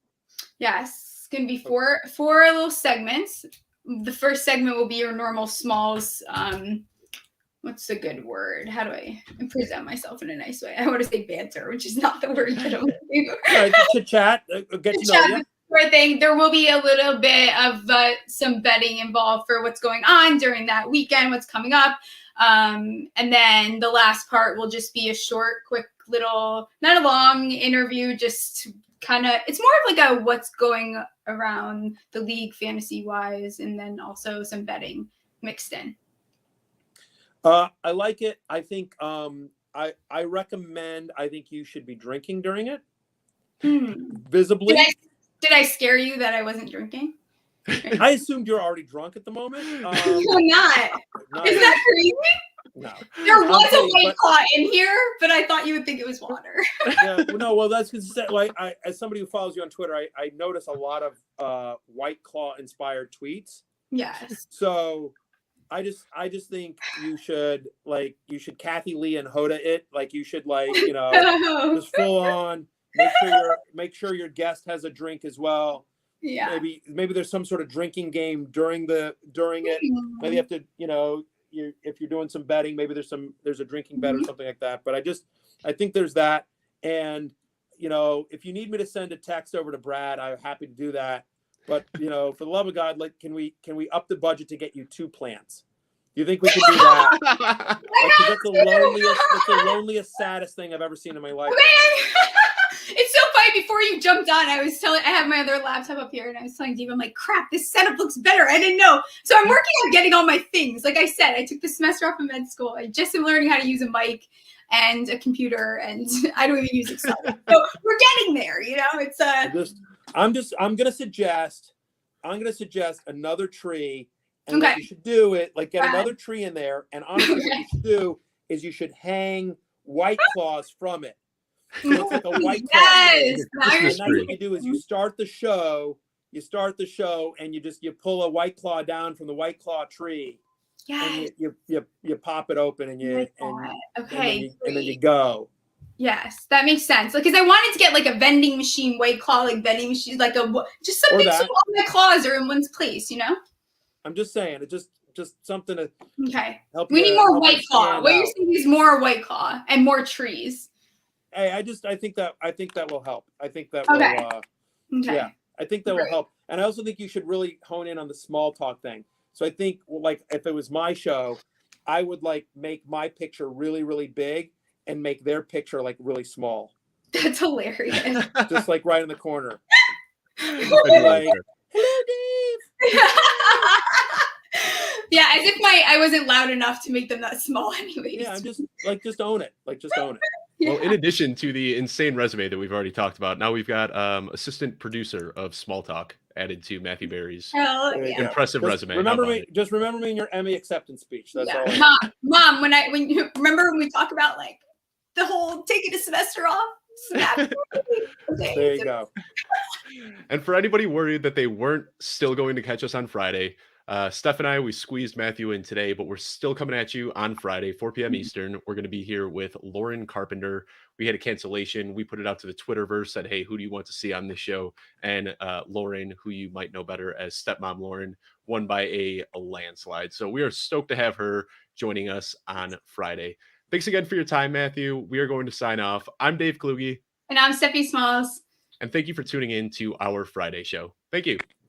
Yes. It's going to be four little segments. The first segment will be your normal Smalls. What's a good word? How do I present myself in a nice way? I want to say banter, which is not the word that I'm looking for. Chit chat, get to know you. Sort of thing. There will be a little bit of some betting involved for what's going on during that weekend, what's coming up. And then the last part will just be a short, quick little, not a long interview, just kind of, it's more of like a what's going around the league fantasy wise, and then also some betting mixed in. I like it. I think I recommend, I think you should be drinking during it. Visibly. Did I scare you that I wasn't drinking? I assumed you're already drunk at the moment. No, I'm not. Is that crazy? No. There was a White Claw in here, but I thought you would think it was water. Yeah, no, well, that's because like as somebody who follows you on Twitter, I notice a lot of White Claw inspired tweets. Yes. So I just think you should Kathy Lee and Hoda it. Like you should just full on make sure your guest has a drink as well. Yeah. Maybe there's some sort of drinking game during it. Maybe you have to, if you're doing some betting, maybe there's a drinking bet or something like that. But I think there's that. And, if you need me to send a text over to Brad, I'm happy to do that. But, for the love of God, like, can we up the budget to get you 2 plants? Do you think we can do that? That's the loneliest, saddest thing I've ever seen in my life. It's so funny. Before you jumped on, I have my other laptop up here, and I was telling Dave, I'm like, crap, this setup looks better. I didn't know. So I'm working on getting all my things. Like I said, I took the semester off of med school. I just am learning how to use a mic and a computer, and I don't even use Excel. So we're getting there. It's I'm gonna suggest another tree. And what you should do get another tree in there. And honestly, what you should do is you should hang White Claws from it. So it's like a White Claw. Yes. And that's what you do is you start the show, and you pull a White Claw down from the White Claw tree. Yes. And you pop it open and okay. And then you go. Yes, that makes sense. Because I wanted to get like a vending machine, White Claw, like vending machine, like just something so all my claws are in one place, I'm just saying, it's just something to help. We need more White Claw. What you're saying is more White Claw and more trees. Hey, I think that will help. I think that will. Yeah, I think that will help. And I also think you should really hone in on the small talk thing. So I think, like, if it was my show, I would make my picture really, really big and make their picture really small. That's hilarious. Just right in the corner. Hello, Dave. Yeah, as if I wasn't loud enough to make them that small anyways. Yeah, I'm just own it. Just own it. Yeah. Well, in addition to the insane resume that we've already talked about, now we've got assistant producer of Small Talk added to Matthew Berry's impressive resume. Remember me in your Emmy acceptance speech. That's all. Mom, when you remember when we talk about the whole taking a semester off? There you go. And for anybody worried that they weren't still going to catch us on Friday, Steph and I, we squeezed Matthew in today, but we're still coming at you on Friday, 4 p.m. Eastern. We're going to be here with Lauren Carpenter. We had a cancellation. We put it out to the Twitterverse, said, hey, who do you want to see on this show? And Lauren, who you might know better as Stepmom Lauren, won by a landslide. So we are stoked to have her joining us on Friday. Thanks again for your time, Matthew. We are going to sign off. I'm Dave Kluge. And I'm Stephie Smalls. And thank you for tuning in to our Friday show. Thank you.